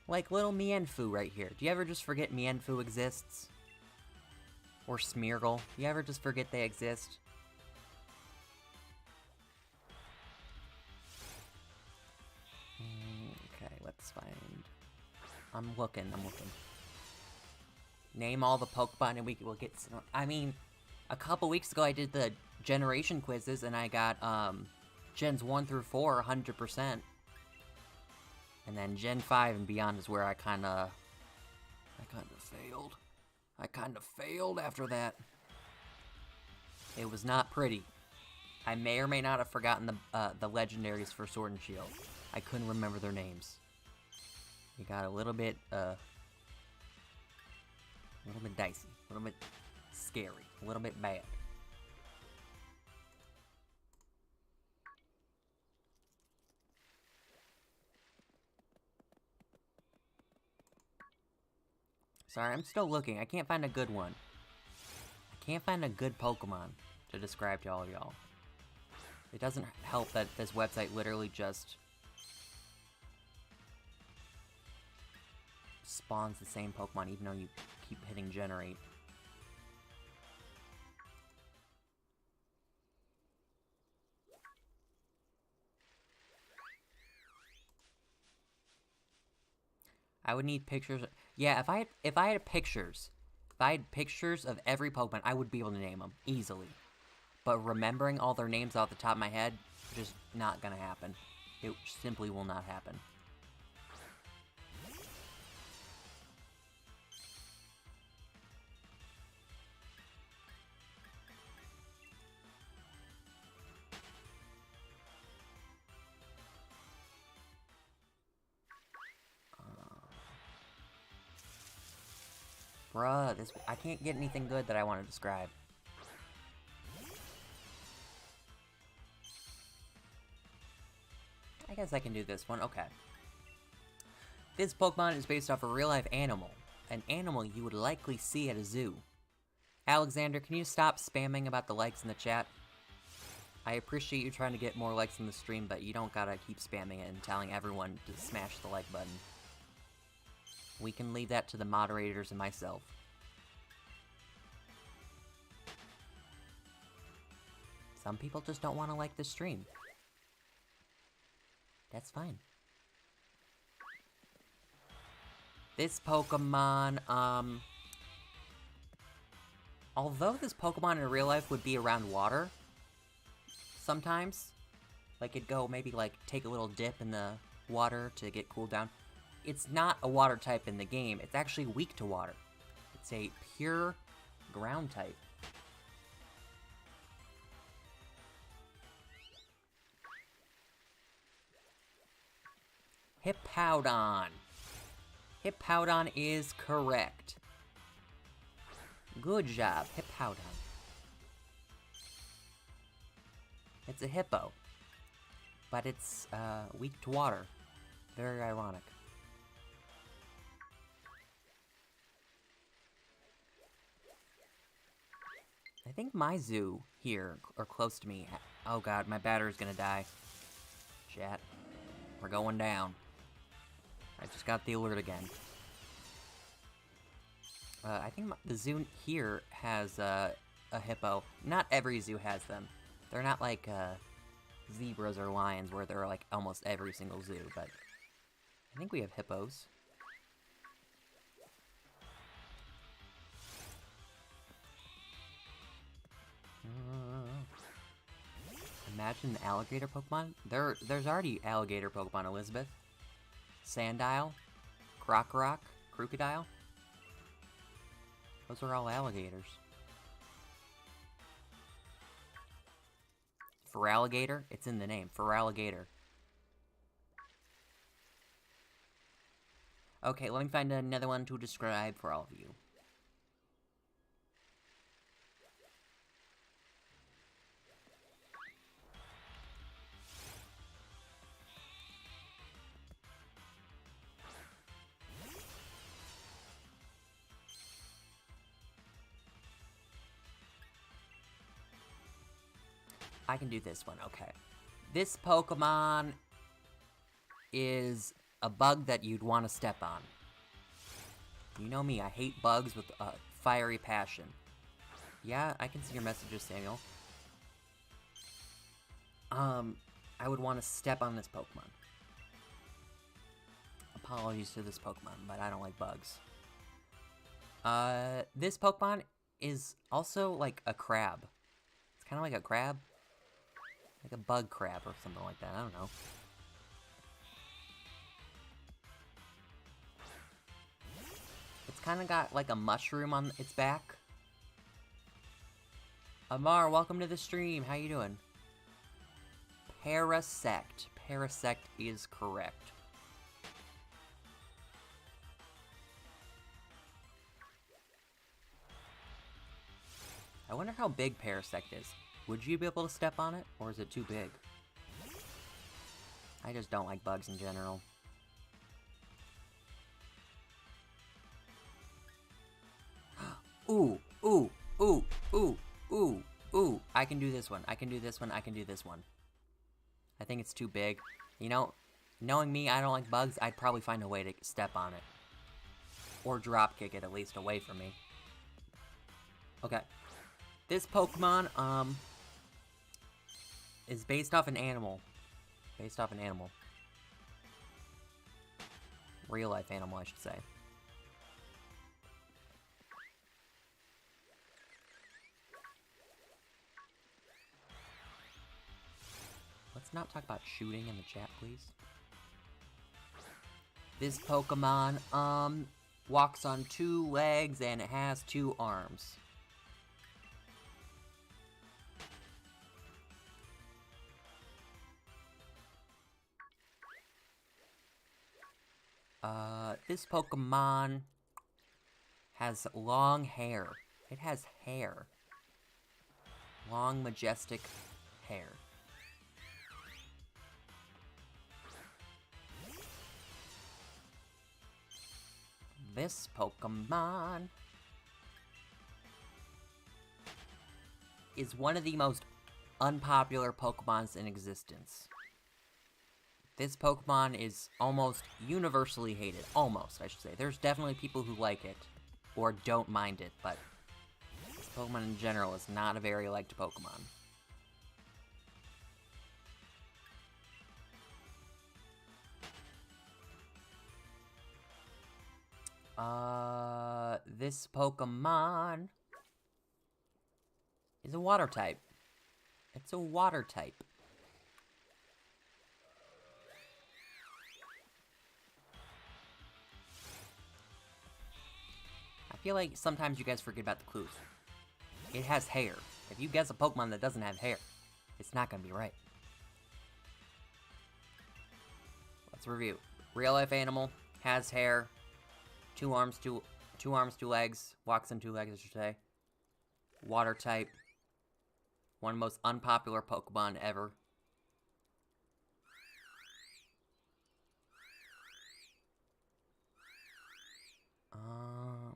Like little Mienfoo right here. Do you ever just forget Mienfoo exists? Or Smeargle. You ever just forget they exist? Okay, let's find... I'm looking. Name all the Pokemon and we'll get... I mean, a couple weeks ago I did the generation quizzes and I got, Gens 1 through 4, 100%. And then Gen 5 and beyond is where I kinda failed. I kind of failed after that. It was not pretty. I may or may not have forgotten the legendaries for Sword and Shield. I couldn't remember their names. It got a little bit dicey, a little bit scary, a little bit bad. Sorry, I'm still looking. I can't find a good one. I can't find a good Pokemon to describe to all of y'all. It doesn't help that this website literally just spawns the same Pokemon even though you keep hitting generate. I would need pictures. Yeah, if I had pictures of every Pokemon, I would be able to name them easily. But remembering all their names off the top of my head, just not gonna happen. It simply will not happen. Bruh, I can't get anything good that I want to describe. guess I can do this one. Okay. This Pokemon is based off a real-life animal. An animal you would likely see at a zoo. Alexander, can you stop spamming about the likes in the chat? I appreciate you trying to get more likes in the stream, but you don't gotta keep spamming it and telling everyone to smash the like button. We can leave that to the moderators and myself. Some people just don't want to like the stream. That's fine. This Pokemon, although this Pokemon in real life would be around water, sometimes, like it'd go maybe like take a little dip in the water to get cooled down. It's not a water type in the game, it's actually weak to water. It's a pure ground type. Hippowdon. Hippowdon is correct. Good job, Hippowdon. It's a hippo, but it's weak to water. Very ironic. I think my zoo here, or close to me, oh god, my battery's gonna die. Chat. We're going down. I just got the alert again. I think the zoo here has a hippo. Not every zoo has them. They're not like zebras or lions where they're like almost every single zoo, but I think we have hippos. Imagine the alligator Pokemon. There's already alligator Pokemon, Elizabeth. Sandile, Crocorock, Crocodile. Those are all alligators. Feraligatr, it's in the name. Feraligatr. Okay, let me find another one to describe for all of you. I can do this one, okay. This Pokemon is a bug that you'd want to step on. You know me, I hate bugs with a fiery passion. Yeah, I can see your messages, Samuel. I would want to step on this Pokemon. Apologies to this Pokemon, but I don't like bugs. This Pokemon is also like a crab. It's kind of like a crab. Like a bug crab or something like that, I don't know. It's kind of got like a mushroom on its back. Amar, welcome to the stream, how you doing? Parasect. Parasect is correct. I wonder how big Parasect is. Would you be able to step on it, or is it too big? I just don't like bugs in general. Ooh, ooh, ooh, ooh, ooh, ooh. I can do this one, I can do this one, I can do this one. I think it's too big. You know, knowing me, I don't like bugs, I'd probably find a way to step on it. Or drop kick it at least away from me. Okay. This Pokemon, is based off an animal. Based off an animal. Real life animal, I should say. Let's not talk about shooting in the chat, please. This Pokemon, walks on 2 legs and it has 2 arms. This Pokemon has long hair. It has hair. Long, majestic hair. This Pokemon is one of the most unpopular Pokemons in existence. This Pokemon is almost universally hated. Almost, I should say. There's definitely people who like it, or don't mind it, but this Pokemon in general is not a very liked Pokemon. This Pokemon is a water type. It's a water type. I feel like sometimes you guys forget about the clues. It has hair. If you guess a Pokemon that doesn't have hair, it's not gonna be right. Let's review. Real life animal, has hair, two arms, two legs, walks on two legs, I should say. Water type. One of the most unpopular Pokemon ever.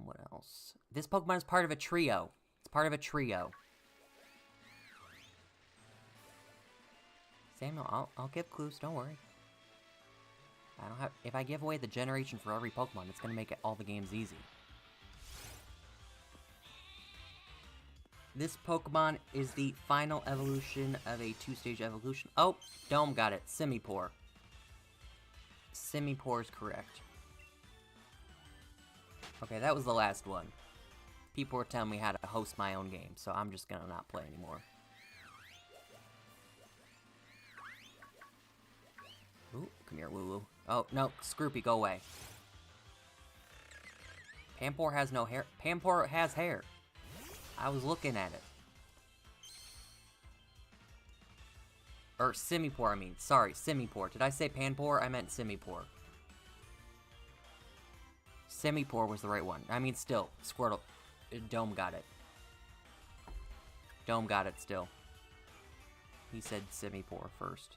What else? This Pokemon is part of a trio. It's part of a trio. Samuel, I'll give clues, don't worry. If I give away the generation for every Pokemon, it's gonna make all the games easy. This Pokemon is the final evolution of a two-stage evolution. Oh, Dome got it. Simipour. Simipour is correct. Okay, that was the last one. People were telling me how to host my own game, so I'm just gonna not play anymore. Ooh, come here, Wooloo. Oh, no, Scroopy, go away. Panpour has no hair. Panpour has hair. I was looking at it. Or Simipour, I mean. Sorry, Simipour. Did I say Panpour? I meant Simipour. Simipour was the right one. I mean, still, Squirtle. Dome got it. Dome got it still. He said Simipour first.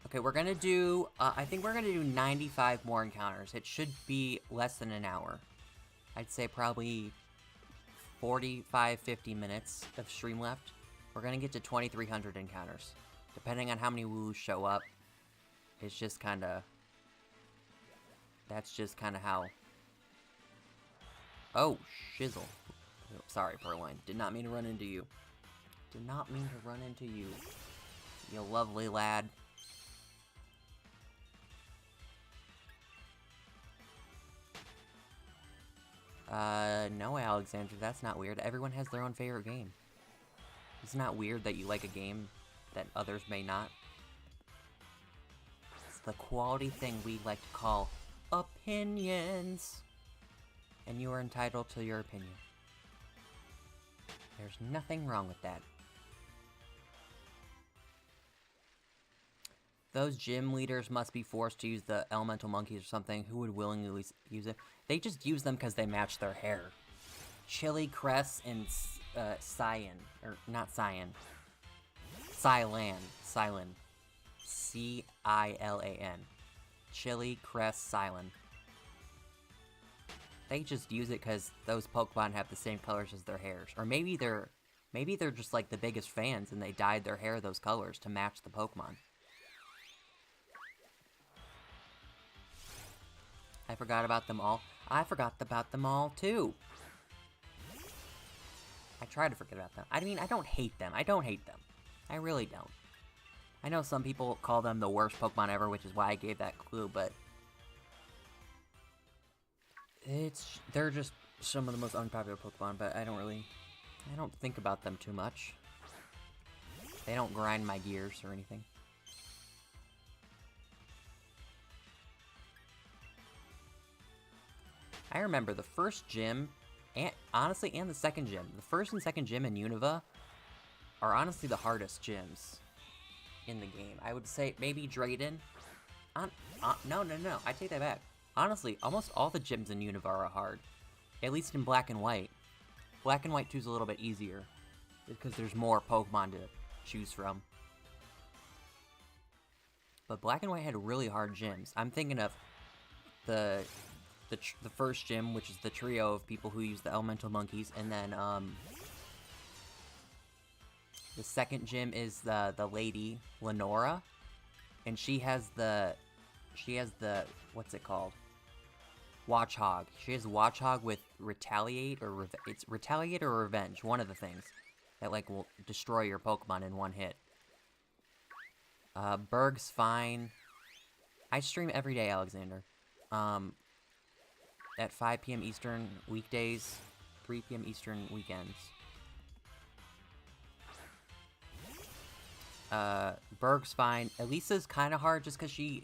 Okay, we're gonna do, I think we're gonna do 95 more encounters. It should be less than an hour. I'd say probably 45, 50 minutes of stream left. We're gonna get to 2,300 encounters. Depending on how many Wooloos show up, it's just kinda... That's just kinda how... Oh, shizzle. Oh, sorry, Purloin. Did not mean to run into you. Did not mean to run into you. You lovely lad. No, Alexandra, that's not weird. Everyone has their own favorite game. It's not weird that you like a game that others may not. It's the quality thing we like to call opinions. And you are entitled to your opinion. There's nothing wrong with that. Those gym leaders must be forced to use the elemental monkeys or something. Who would willingly use it? They just use them because they match their hair. Chili, Cress, and Cyan. Or, not Cyan. Cylan. C-I-L-A-N. Chili, Cress, Cylan. They just use it because those Pokemon have the same colors as their hairs. Or maybe they're just like the biggest fans and they dyed their hair those colors to match the Pokemon. I forgot about them all. I forgot about them all, too. I try to forget about them. I mean, I don't hate them. I don't hate them. I really don't. I know some people call them the worst Pokemon ever, which is why I gave that clue, but... They're just some of the most unpopular Pokemon, but I don't think about them too much. They don't grind my gears or anything. I remember the first gym, and honestly, and the second gym. The first and second gym in Unova are honestly the hardest gyms in the game. I would say maybe Drayden. No, I take that back. Honestly, almost all the gyms in Unova are hard. At least in Black and White. Black and White 2 is a little bit easier, because there's more Pokemon to choose from. but Black and White had really hard gyms. I'm thinking of the first gym, which is the trio of people who use the elemental monkeys, and then the second gym is the lady Lenora, and she has the what's it called? Watchhog. She has Watchhog with Retaliate or it's Retaliate or Revenge, one of the things that like will destroy your Pokemon in one hit. Berg's fine. I stream every day, Alexander. At 5 p.m. Eastern weekdays, 3 p.m. Eastern weekends. Berg's fine. Elisa's kind of hard just because she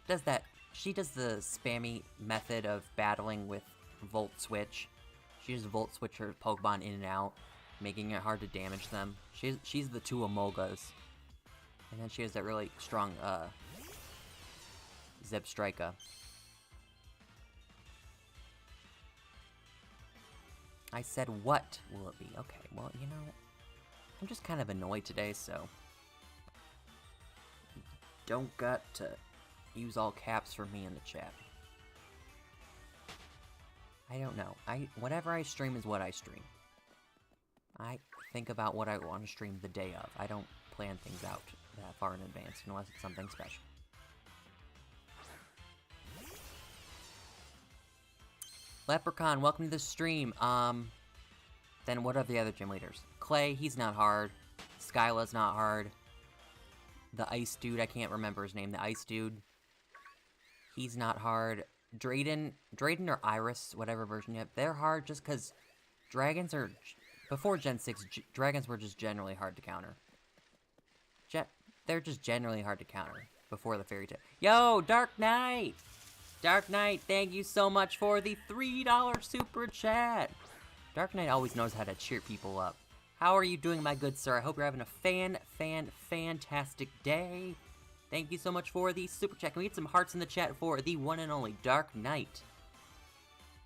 does that. She does the spammy method of battling with Volt Switch. She just Volt Switch her Pokemon in and out, making it hard to damage them. She's the two Emolgas. And then she has that really strong, Zebstrika. I said, what will it be? Okay, well, you know, I'm just kind of annoyed today, so don't got to use all caps for me in the chat. I don't know. Whatever I stream is what I stream. I think about what I want to stream the day of. I don't plan things out that far in advance, unless it's something special. Leprechaun, welcome to the stream. Then what are the other gym leaders? Clay, he's not hard. Skyla's not hard. The ice dude, I can't remember his name. The ice dude, he's not hard. Drayden or Iris, whatever version you have, they're hard just because dragons are... Before Gen 6, dragons were just generally hard to counter. They're just generally hard to counter before the fairy tale. Yo, Dark Knight! Dark Knight, thank you so much for the $3 super chat! Dark Knight always knows how to cheer people up. How are you doing, my good sir? I hope you're having a fantastic day. Thank you so much for the super chat. Can we get some hearts in the chat for the one and only Dark Knight?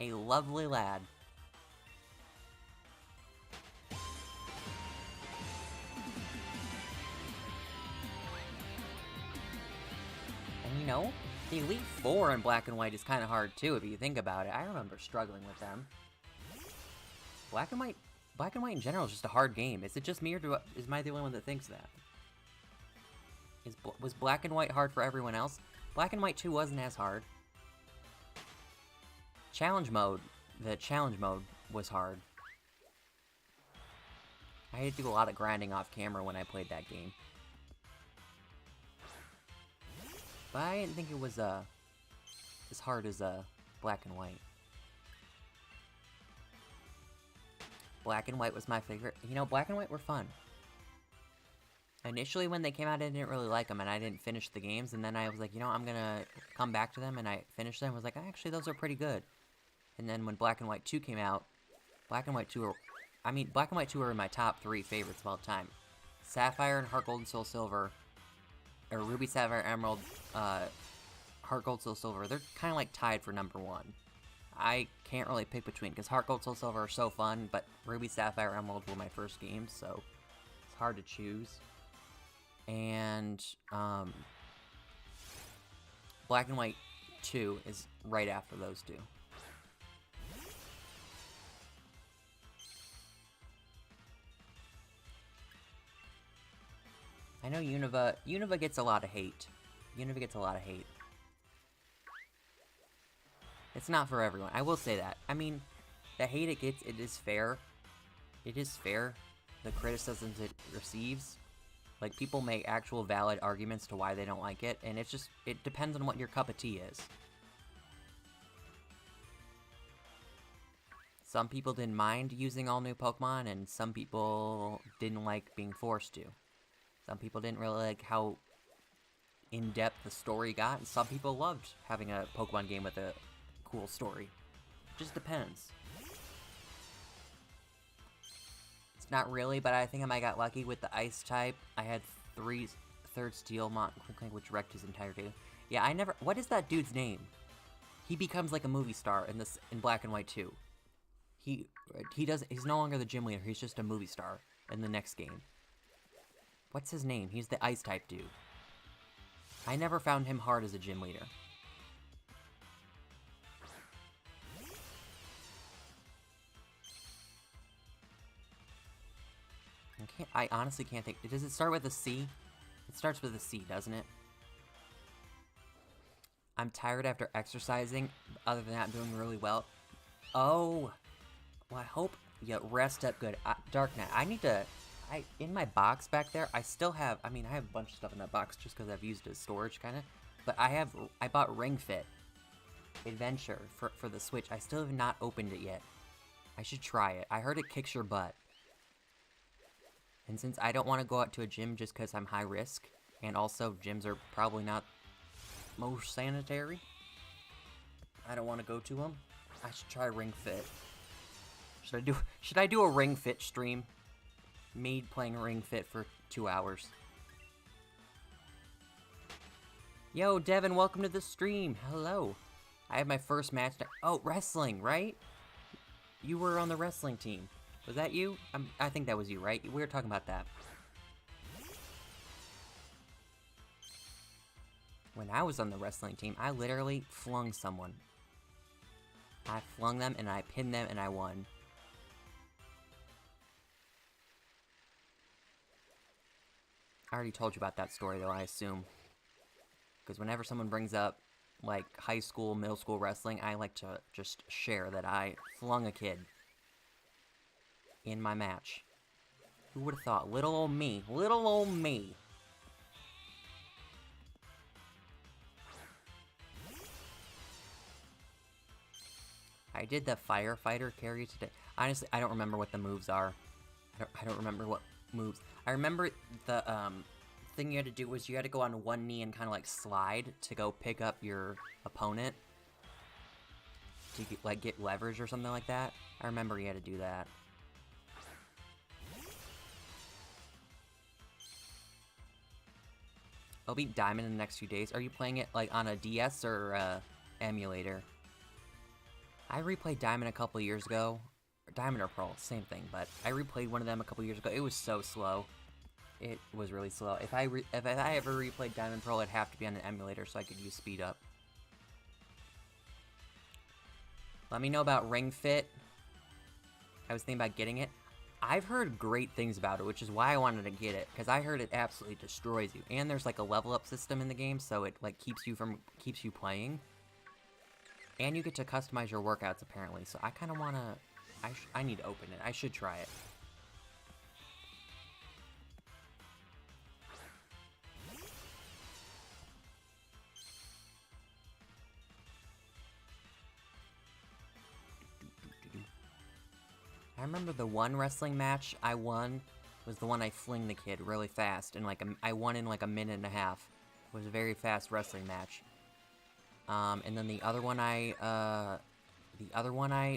A lovely lad. And you know, the Elite Four in Black and White is kind of hard too, if you think about it. I remember struggling with them. Black and White in general is just a hard game. Is it just me, or is I the only one that thinks that? Was Black and White hard for everyone else? Black and White 2 wasn't as hard. The challenge mode was hard. I had to do a lot of grinding off camera when I played that game. But I didn't think it was as hard as Black and White. Black and White was my favorite. You know, Black and White were fun. Initially, when they came out, I didn't really like them, and I didn't finish the games, and then I was like, you know, I'm gonna come back to them, and I finished them, I was like, actually, those are pretty good. And then when Black and White 2 came out, Black and White 2 are in my top 3 favorites of all time. Sapphire and Heart Gold and Soul Silver, or Ruby, Sapphire, Emerald, Heart Gold, Soul Silver, they're kind of like tied for number 1. I can't really pick between, because Heart Gold, Soul Silver are so fun, but Ruby, Sapphire, Emerald were my first games, so it's hard to choose. And, Black and White 2 is right after those two. I know Unova gets a lot of hate. Unova gets a lot of hate. It's not for everyone. I will say that. I mean, the hate it gets, it is fair. It is fair. The criticisms it receives. Like, people make actual valid arguments to why they don't like it, and it's just, it depends on what your cup of tea is. Some people didn't mind using all new Pokemon, and some people didn't like being forced to. Some people didn't really like how in-depth the story got, and some people loved having a Pokemon game with a cool story. It just depends. It's not really, but I think I might got lucky with the Ice type. I had 3rd Steel which wrecked his entire team. Yeah, I never... What is that dude's name? He becomes like a movie star in Black and White 2. He's no longer the gym leader, he's just a movie star in the next game. What's his name? He's the Ice type dude. I never found him hard as a gym leader. I honestly can't think. Does it start with a C? It starts with a C, doesn't it? I'm tired after exercising. Other than that, I'm doing really well. Oh. Well, I hope you rest up good. Dark Knight, I need to... in my box back there, I still have... I mean, I have a bunch of stuff in that box just because I've used it as storage, kind of. But I bought Ring Fit Adventure for the Switch. I still have not opened it yet. I should try it. I heard it kicks your butt. And since I don't want to go out to a gym just because I'm high risk, and also gyms are probably not most sanitary, I don't want to go to them. I should try Ring Fit. Should I do a Ring Fit stream? Me playing Ring Fit for 2 hours. Yo, Devin, welcome to the stream. Hello. I have my first match. Oh, wrestling, right? You were on the wrestling team. Was that you? I think that was you, right? We were talking about that. When I was on the wrestling team, I literally flung someone. I flung them, and I pinned them, and I won. I already told you about that story, though, I assume. Because whenever someone brings up, like, high school, middle school wrestling, I like to just share that I flung a kid in my match. Who would have thought? Little old me. Little old me. I did the firefighter carry today. Honestly, I don't remember what the moves are. I don't remember what moves. I remember the thing you had to do was you had to go on one knee and kind of like slide to go pick up your opponent to get leverage or something like that. I remember you had to do that. I'll beat Diamond in the next few days. Are you playing it like on a DS or emulator? I replayed Diamond a couple years ago. Diamond or Pearl, same thing, but I replayed one of them a couple years ago. It was so slow. It was really slow. If I ever replayed Diamond Pearl, it'd have to be on an emulator so I could use speed up. Let me know about Ring Fit. I was thinking about getting it. I've heard great things about it, which is why I wanted to get it, because I heard it absolutely destroys you. And there's like a level up system in the game, so it like keeps you playing. And you get to customize your workouts apparently. So I kind of want to I need to open it. I should try it. I remember the one wrestling match I won was the one I fling the kid really fast, and like I won in like a minute and a half. It was a very fast wrestling match. And then the other one I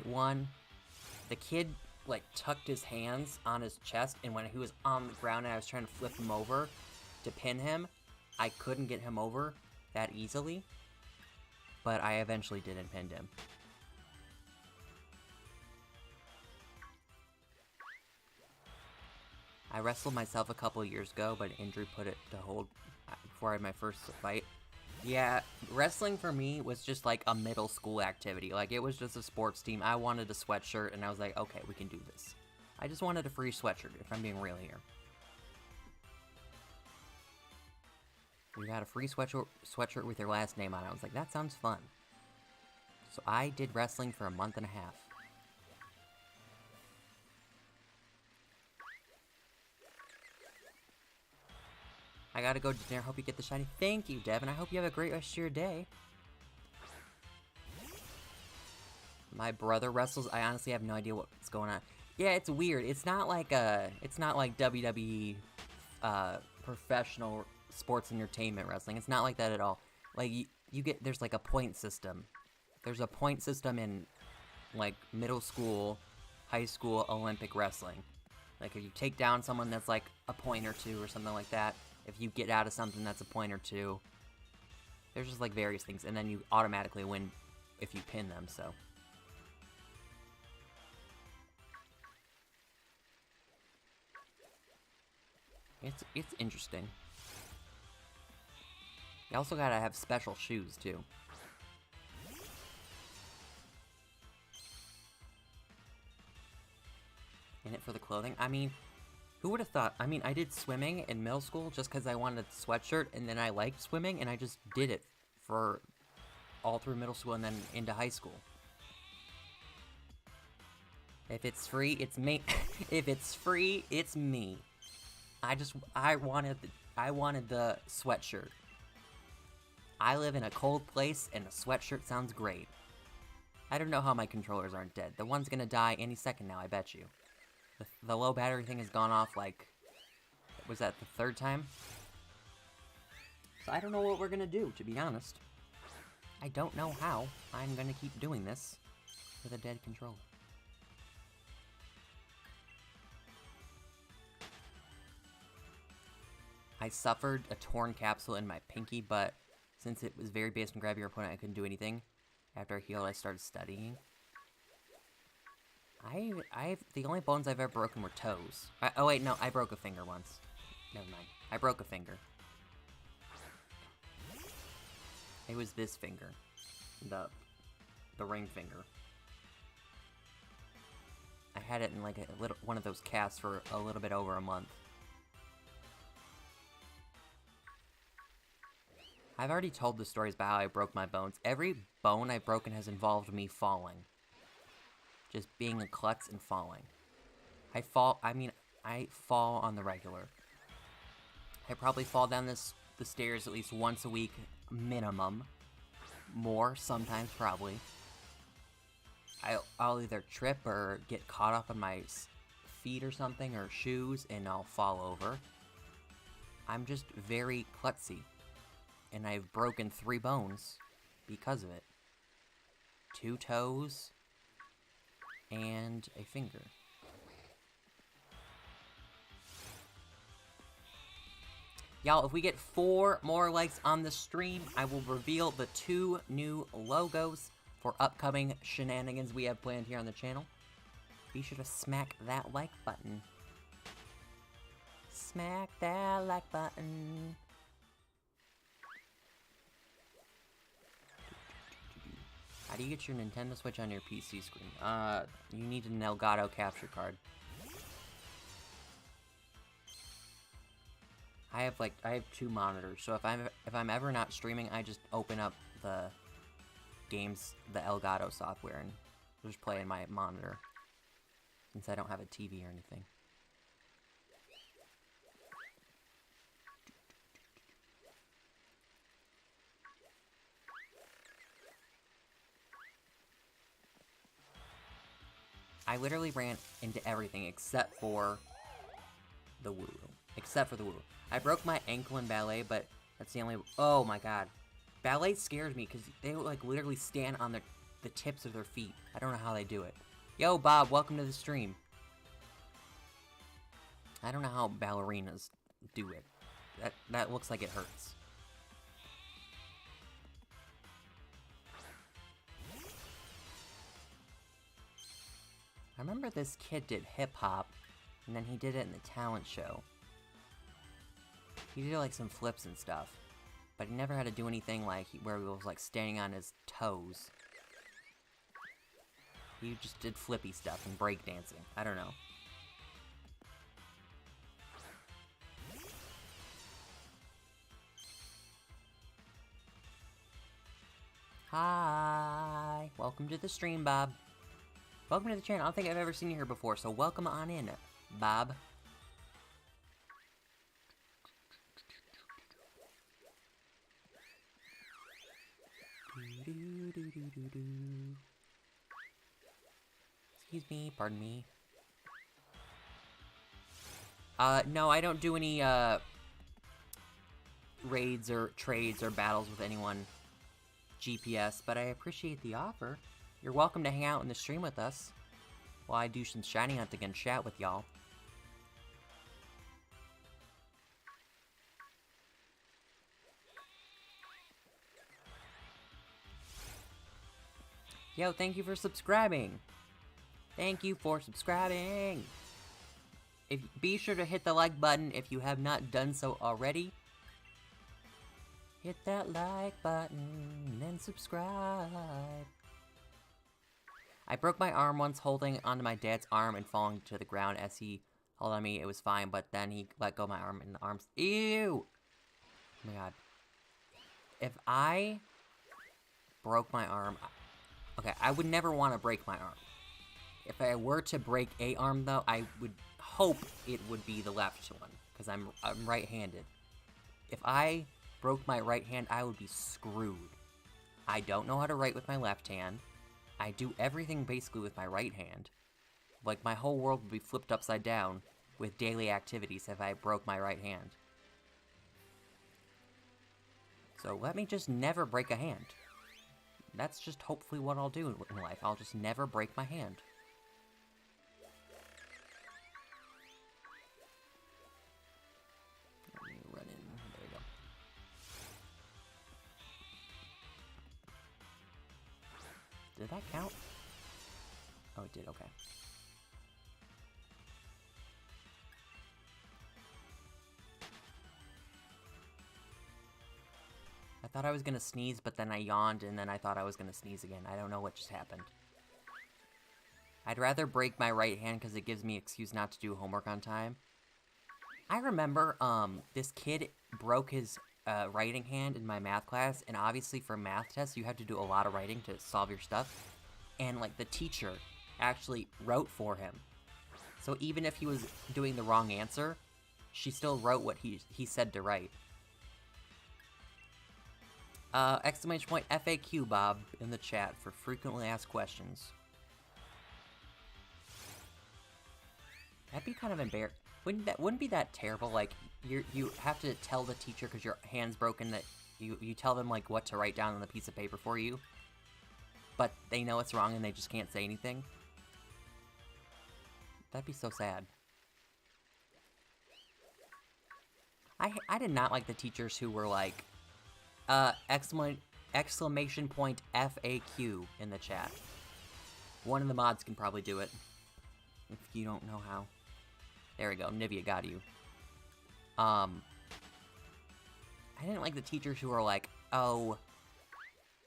won, the kid like tucked his hands on his chest, and when he was on the ground and I was trying to flip him over to pin him, I couldn't get him over that easily, but I eventually did and pinned him. I wrestled myself a couple of years ago, but injury put it to hold before I had my first fight. Yeah, wrestling for me was just like a middle school activity. Like, it was just a sports team. I wanted a sweatshirt, and I was like, okay, we can do this. I just wanted a free sweatshirt, if I'm being real here. You got a free sweatshirt with your last name on it. I was like, that sounds fun. So I did wrestling for a month and a half. I gotta go to dinner. Hope you get the shiny. Thank you, Devin. I hope you have a great rest of your day. My brother wrestles. I honestly have no idea what's going on. Yeah, it's weird. It's not like WWE professional sports entertainment wrestling. It's not like that at all. Like you get there's like a point system. There's a point system in like middle school, high school Olympic wrestling. Like if you take down someone, that's like a point or two or something like that. If you get out of something, that's a point or two. There's just like various things, and then you automatically win if you pin them, so. It's interesting. You also gotta have special shoes, too. In it for the clothing? I mean, who would have thought? I mean, I did swimming in middle school just because I wanted a sweatshirt, and then I liked swimming, and I just did it for all through middle school and then into high school. If it's free, it's me. If it's free, it's me. I wanted the sweatshirt. I live in a cold place, and a sweatshirt sounds great. I don't know how my controllers aren't dead. The one's gonna die any second now, I bet you. The low battery thing has gone off, like, was that the third time? So I don't know what we're gonna do, to be honest. I don't know how I'm gonna keep doing this with a dead controller. I suffered a torn capsule in my pinky, but since it was very based on grab your opponent, I couldn't do anything. After I healed, I started studying. The only bones I've ever broken were toes. Oh wait, no, I broke a finger once. Never mind. I broke a finger. It was this finger. The ring finger. I had it in like one of those casts for a little bit over a month. I've already told the stories about how I broke my bones. Every bone I've broken has involved me falling. Just being a klutz and falling. I fall on the regular. I probably fall down the stairs at least once a week, minimum. More, sometimes, probably. I'll either trip or get caught up on my feet or something, or shoes, and I'll fall over. I'm just very klutzy. And I've broken 3 bones because of it. 2 toes and a finger. Y'all, if we get 4 more likes on the stream, I will reveal the 2 new logos for upcoming shenanigans we have planned here on the channel. Be sure to smack that like button. Smack that like button. How do you get your Nintendo Switch on your PC screen? You need an Elgato capture card. I have 2 monitors, so if I'm ever not streaming, I just open up the games, the Elgato software, and just play in my monitor, since I don't have a TV or anything. I literally ran into everything except for the Wooloo. Except for the Wooloo. I broke my ankle in ballet, but that's the only... Oh my god. Ballet scares me because they like literally stand on the tips of their feet. I don't know how they do it. Yo, Bob, welcome to the stream. I don't know how ballerinas do it. That looks like it hurts. I remember this kid did hip-hop, and then he did it in the talent show. He did like some flips and stuff, but he never had to do anything like where he was like standing on his toes. He just did flippy stuff and breakdancing. I don't know. Hi! Welcome to the stream, Bob. Welcome to the channel. I don't think I've ever seen you here before, so welcome on in, Bob. Excuse me, pardon me. No, I don't do any, raids or trades or battles with anyone GPS, but I appreciate the offer. You're welcome to hang out in the stream with us while I do some shiny hunting and chat with y'all. Yo, thank you for subscribing. Thank you for subscribing. Be sure to hit the like button if you have not done so already. Hit that like button and subscribe. I broke my arm once holding onto my dad's arm and falling to the ground as he held on me. It was fine, but then he let go of my arm and the arms. Ew! Oh my god. If I broke my arm... Okay, I would never want to break my arm. If I were to break a arm, though, I would hope it would be the left one, because I'm right-handed. If I broke my right hand, I would be screwed. I don't know how to write with my left hand. I do everything basically with my right hand. Like, my whole world would be flipped upside down with daily activities if I broke my right hand. So let me just never break a hand. That's just hopefully what I'll do in life. I'll just never break my hand. Let me run in. There we go. Did that count? Oh, it did, okay. I thought I was gonna sneeze, but then I yawned, and then I thought I was gonna sneeze again. I don't know what just happened. I'd rather break my right hand because it gives me an excuse not to do homework on time. I remember, this kid broke his writing hand in my math class, and obviously for math tests, you have to do a lot of writing to solve your stuff. And, like, the teacher actually wrote for him. So even if he was doing the wrong answer, she still wrote what he said to write. Exclamation point FAQ, Bob, in the chat for frequently asked questions. That'd be kind of embarrassing. Wouldn't be that terrible? Like, you have to tell the teacher because your hand's broken that you tell them, like, what to write down on the piece of paper for you. But they know it's wrong and they just can't say anything. That'd be so sad. I did not like the teachers who were like, exclamation point FAQ in the chat. One of the mods can probably do it. If you don't know how. There we go, Nivea got you. I didn't like the teachers who were like, oh,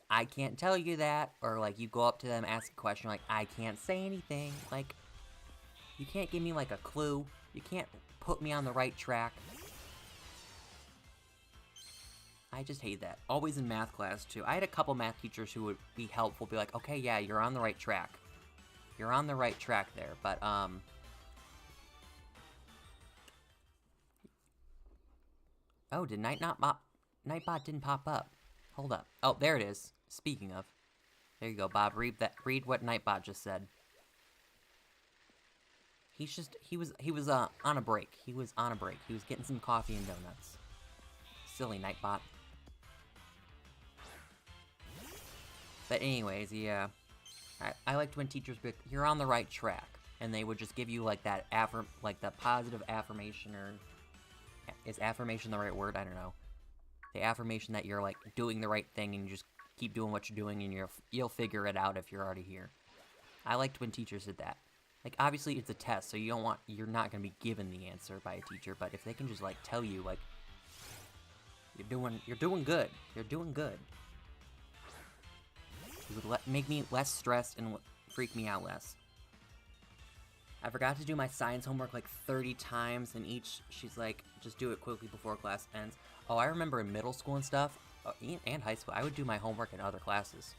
I can't tell you that, or like you go up to them, ask a question, like, I can't say anything, like, you can't give me like a clue, you can't put me on the right track. I just hate that. Always in math class, too. I had a couple math teachers who would be helpful, be like, okay, yeah, you're on the right track. You're on the right track there, but, oh, did Nightbot didn't pop up. Hold up. Oh, there it is. Speaking of. There you go, Bob. Read what Nightbot just said. He was on a break. He was on a break. He was getting some coffee and donuts. Silly Nightbot. But anyways, yeah. I liked when teachers would be like, you're on the right track. And they would just give you, like, that the positive affirmation, or... Is affirmation the right word? I don't know. The affirmation that you're, like, doing the right thing and you just keep doing what you're doing and you'll figure it out if you're already here. I liked when teachers did that. Like, obviously it's a test, so you're not gonna be given the answer by a teacher, but if they can just, like, tell you, like, you're doing good. You're doing good. It would make me less stressed and freak me out less. I forgot to do my science homework like 30 times, and she's like, just do it quickly before class ends. Oh, I remember in middle school and stuff, and high school, I would do my homework in other classes.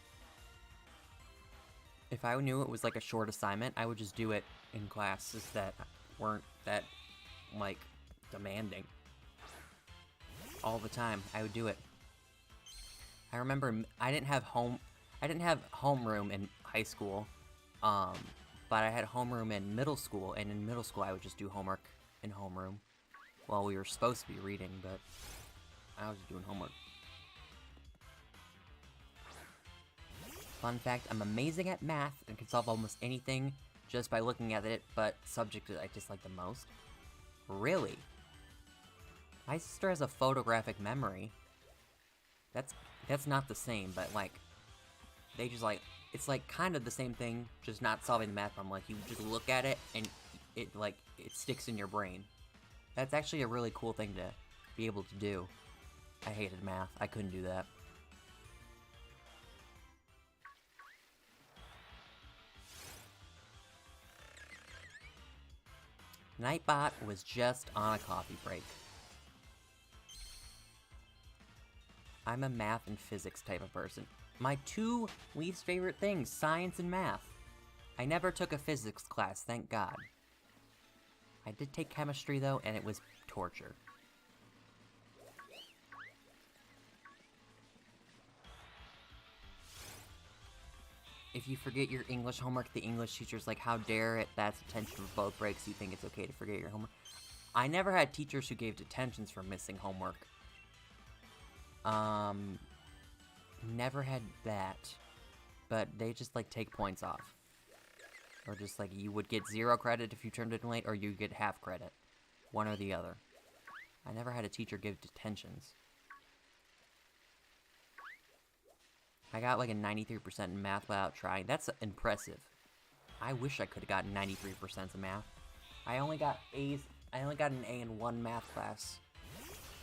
If I knew it was like a short assignment, I would just do it in classes that weren't that, like, demanding. All the time, I would do it. I remember I didn't have homeroom in high school, but I had homeroom in middle school, and in middle school I would just do homework in homeroom. Well, we were supposed to be reading, but I was just doing homework. Fun fact, I'm amazing at math and can solve almost anything just by looking at it, but subject that I dislike the most. Really? My sister has a photographic memory. That's not the same, but like, they just like, it's like kind of the same thing, just not solving the math problem. Like, you just look at it and it sticks in your brain. That's actually a really cool thing to be able to do. I hated math. I couldn't do that. Nightbot was just on a coffee break. I'm a math and physics type of person. My two least favorite things, science and math. I never took a physics class, thank God. I did take chemistry though, and it was torture. If you forget your English homework, the English teacher's like, how dare it, that's detention for both breaks, you think it's okay to forget your homework. I never had teachers who gave detentions for missing homework. Never had that. But they just, like, take points off. Or just, like, you would get 0 credit if you turned in late, or you get half credit. One or the other. I never had a teacher give detentions. I got like a 93% in math without trying. That's impressive. I wish I could have gotten 93% in math. I only got A's. I only got an A in one math class,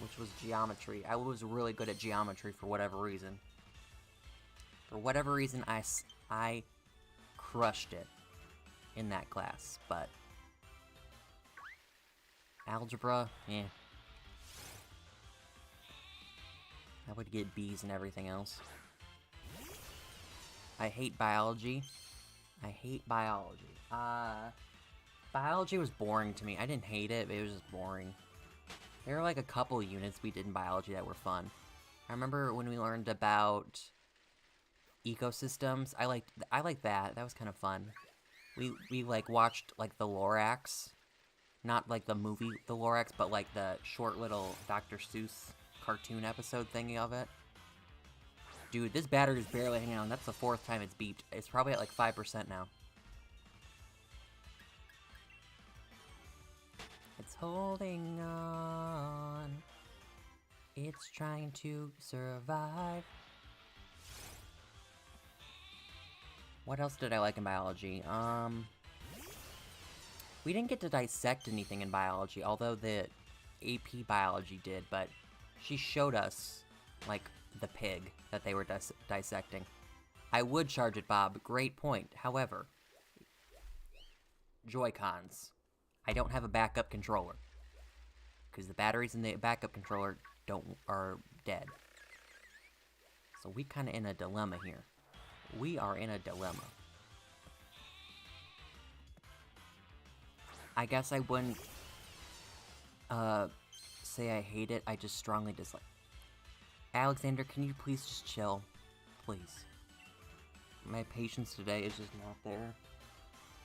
which was geometry. I was really good at geometry for whatever reason. For whatever reason, I crushed it in that class, but algebra, eh. I would get B's and everything else. I hate biology. I hate biology. Biology was boring to me. I didn't hate it, but it was just boring. There were like a couple units we did in biology that were fun. I remember when we learned about ecosystems. I liked that. That was kind of fun. We like watched like the Lorax. Not like the movie The Lorax, but like the short little Dr. Seuss cartoon episode thingy of it. Dude, this battery is barely hanging on. That's the 4th time it's beeped. It's probably at like 5% now. It's holding on. It's trying to survive. What else did I like in biology? We didn't get to dissect anything in biology, although the AP biology did, but she showed us, like, the pig that they were dissecting. I would charge it, Bob. Great point. However, Joy-Cons. I don't have a backup controller. Because the batteries in the backup controller are dead. So we kind of in a dilemma here. We are in a dilemma. I guess I wouldn't say I hate it. I just strongly dislike. Alexander, can you please just chill? Please. My patience today is just not there.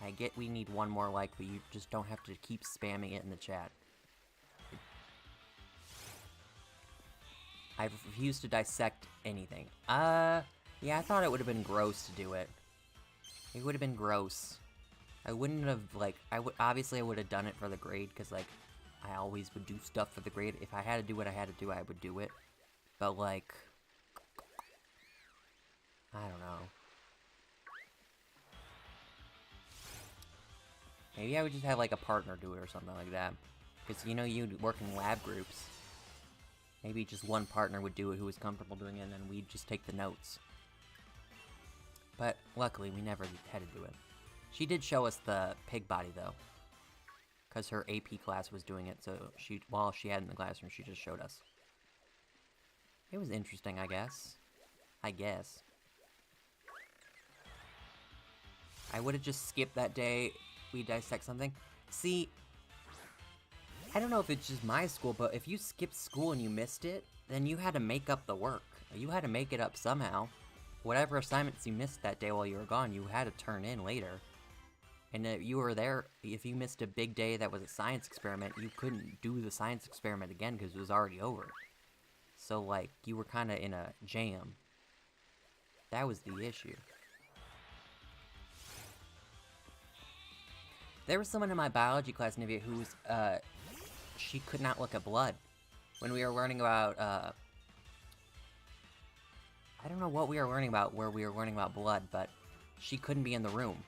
I get we need one more like, but you just don't have to keep spamming it in the chat. I refuse to dissect anything. Yeah, I thought it would have been gross to do it. It would have been gross. I wouldn't have, like, obviously I would have done it for the grade, because, like, I always would do stuff for the grade. If I had to do what I had to do, I would do it. But, like, I don't know. Maybe I would just have, like, a partner do it or something like that. Because, you know, you'd work in lab groups. Maybe just one partner would do it who was comfortable doing it, and then we'd just take the notes. But, luckily, we never had to do it. She did show us the pig body, though. Because her AP class was doing it, so while she had it in the classroom, she just showed us. It was interesting, I guess. I would have just skipped that day we dissect something. See, I don't know if it's just my school, but if you skipped school and you missed it, then you had to make up the work. You had to make it up somehow. Whatever assignments you missed that day while you were gone, you had to turn in later. And if you were there, if you missed a big day that was a science experiment, you couldn't do the science experiment again because it was already over. So, like, you were kind of in a jam. That was the issue. There was someone in my biology class, Nivea, who was, she could not look at blood. When we were learning about, I don't know what we were learning about, where we were learning about blood, but she couldn't be in the room.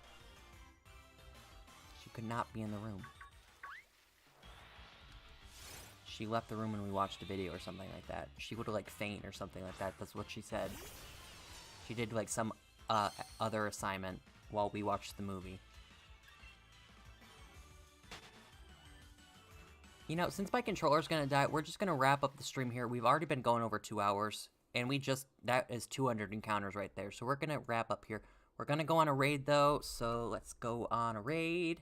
She could not be in the room. She left the room when we watched a video or something like that. She would have, like, faint or something like that. That's what she said. She did, like, some other assignment while we watched the movie. You know, since my controller's gonna die, we're just gonna wrap up the stream here. We've already been going over 2 hours, and that is 200 encounters right there. So we're gonna wrap up here. We're gonna go on a raid, though, so let's go on a raid.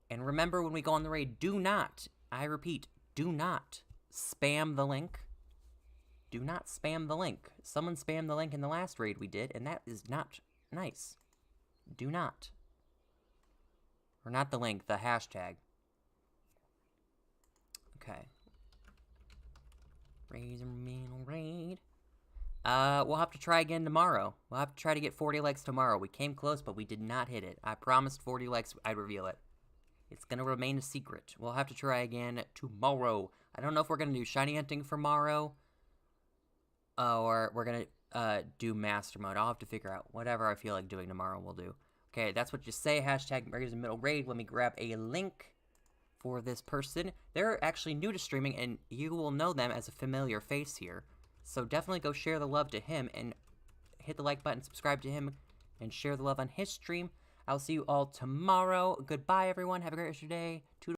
And remember, when we go on the raid, do not, I repeat, do not spam the link. Do not spam the link. Someone spammed the link in the last raid we did, and that is not nice. Do not. Or not the link, the hashtag. Okay. Raid. We'll have to try again tomorrow. We'll have to try to get 40 likes tomorrow. We came close, but we did not hit it. I promised 40 likes I'd reveal it. It's gonna remain a secret. We'll have to try again tomorrow. I don't know if we're gonna do shiny hunting for tomorrow, or we're gonna do master mode. I'll have to figure out. Whatever I feel like doing tomorrow, we'll do. Okay, that's what you say. Hashtag Raiders in Middle Raid. Let me grab a link for this person. They're actually new to streaming, and you will know them as a familiar face here. So definitely go share the love to him, and hit the like button, subscribe to him, and share the love on his stream. I'll see you all tomorrow. Goodbye, everyone. Have a great rest of your day.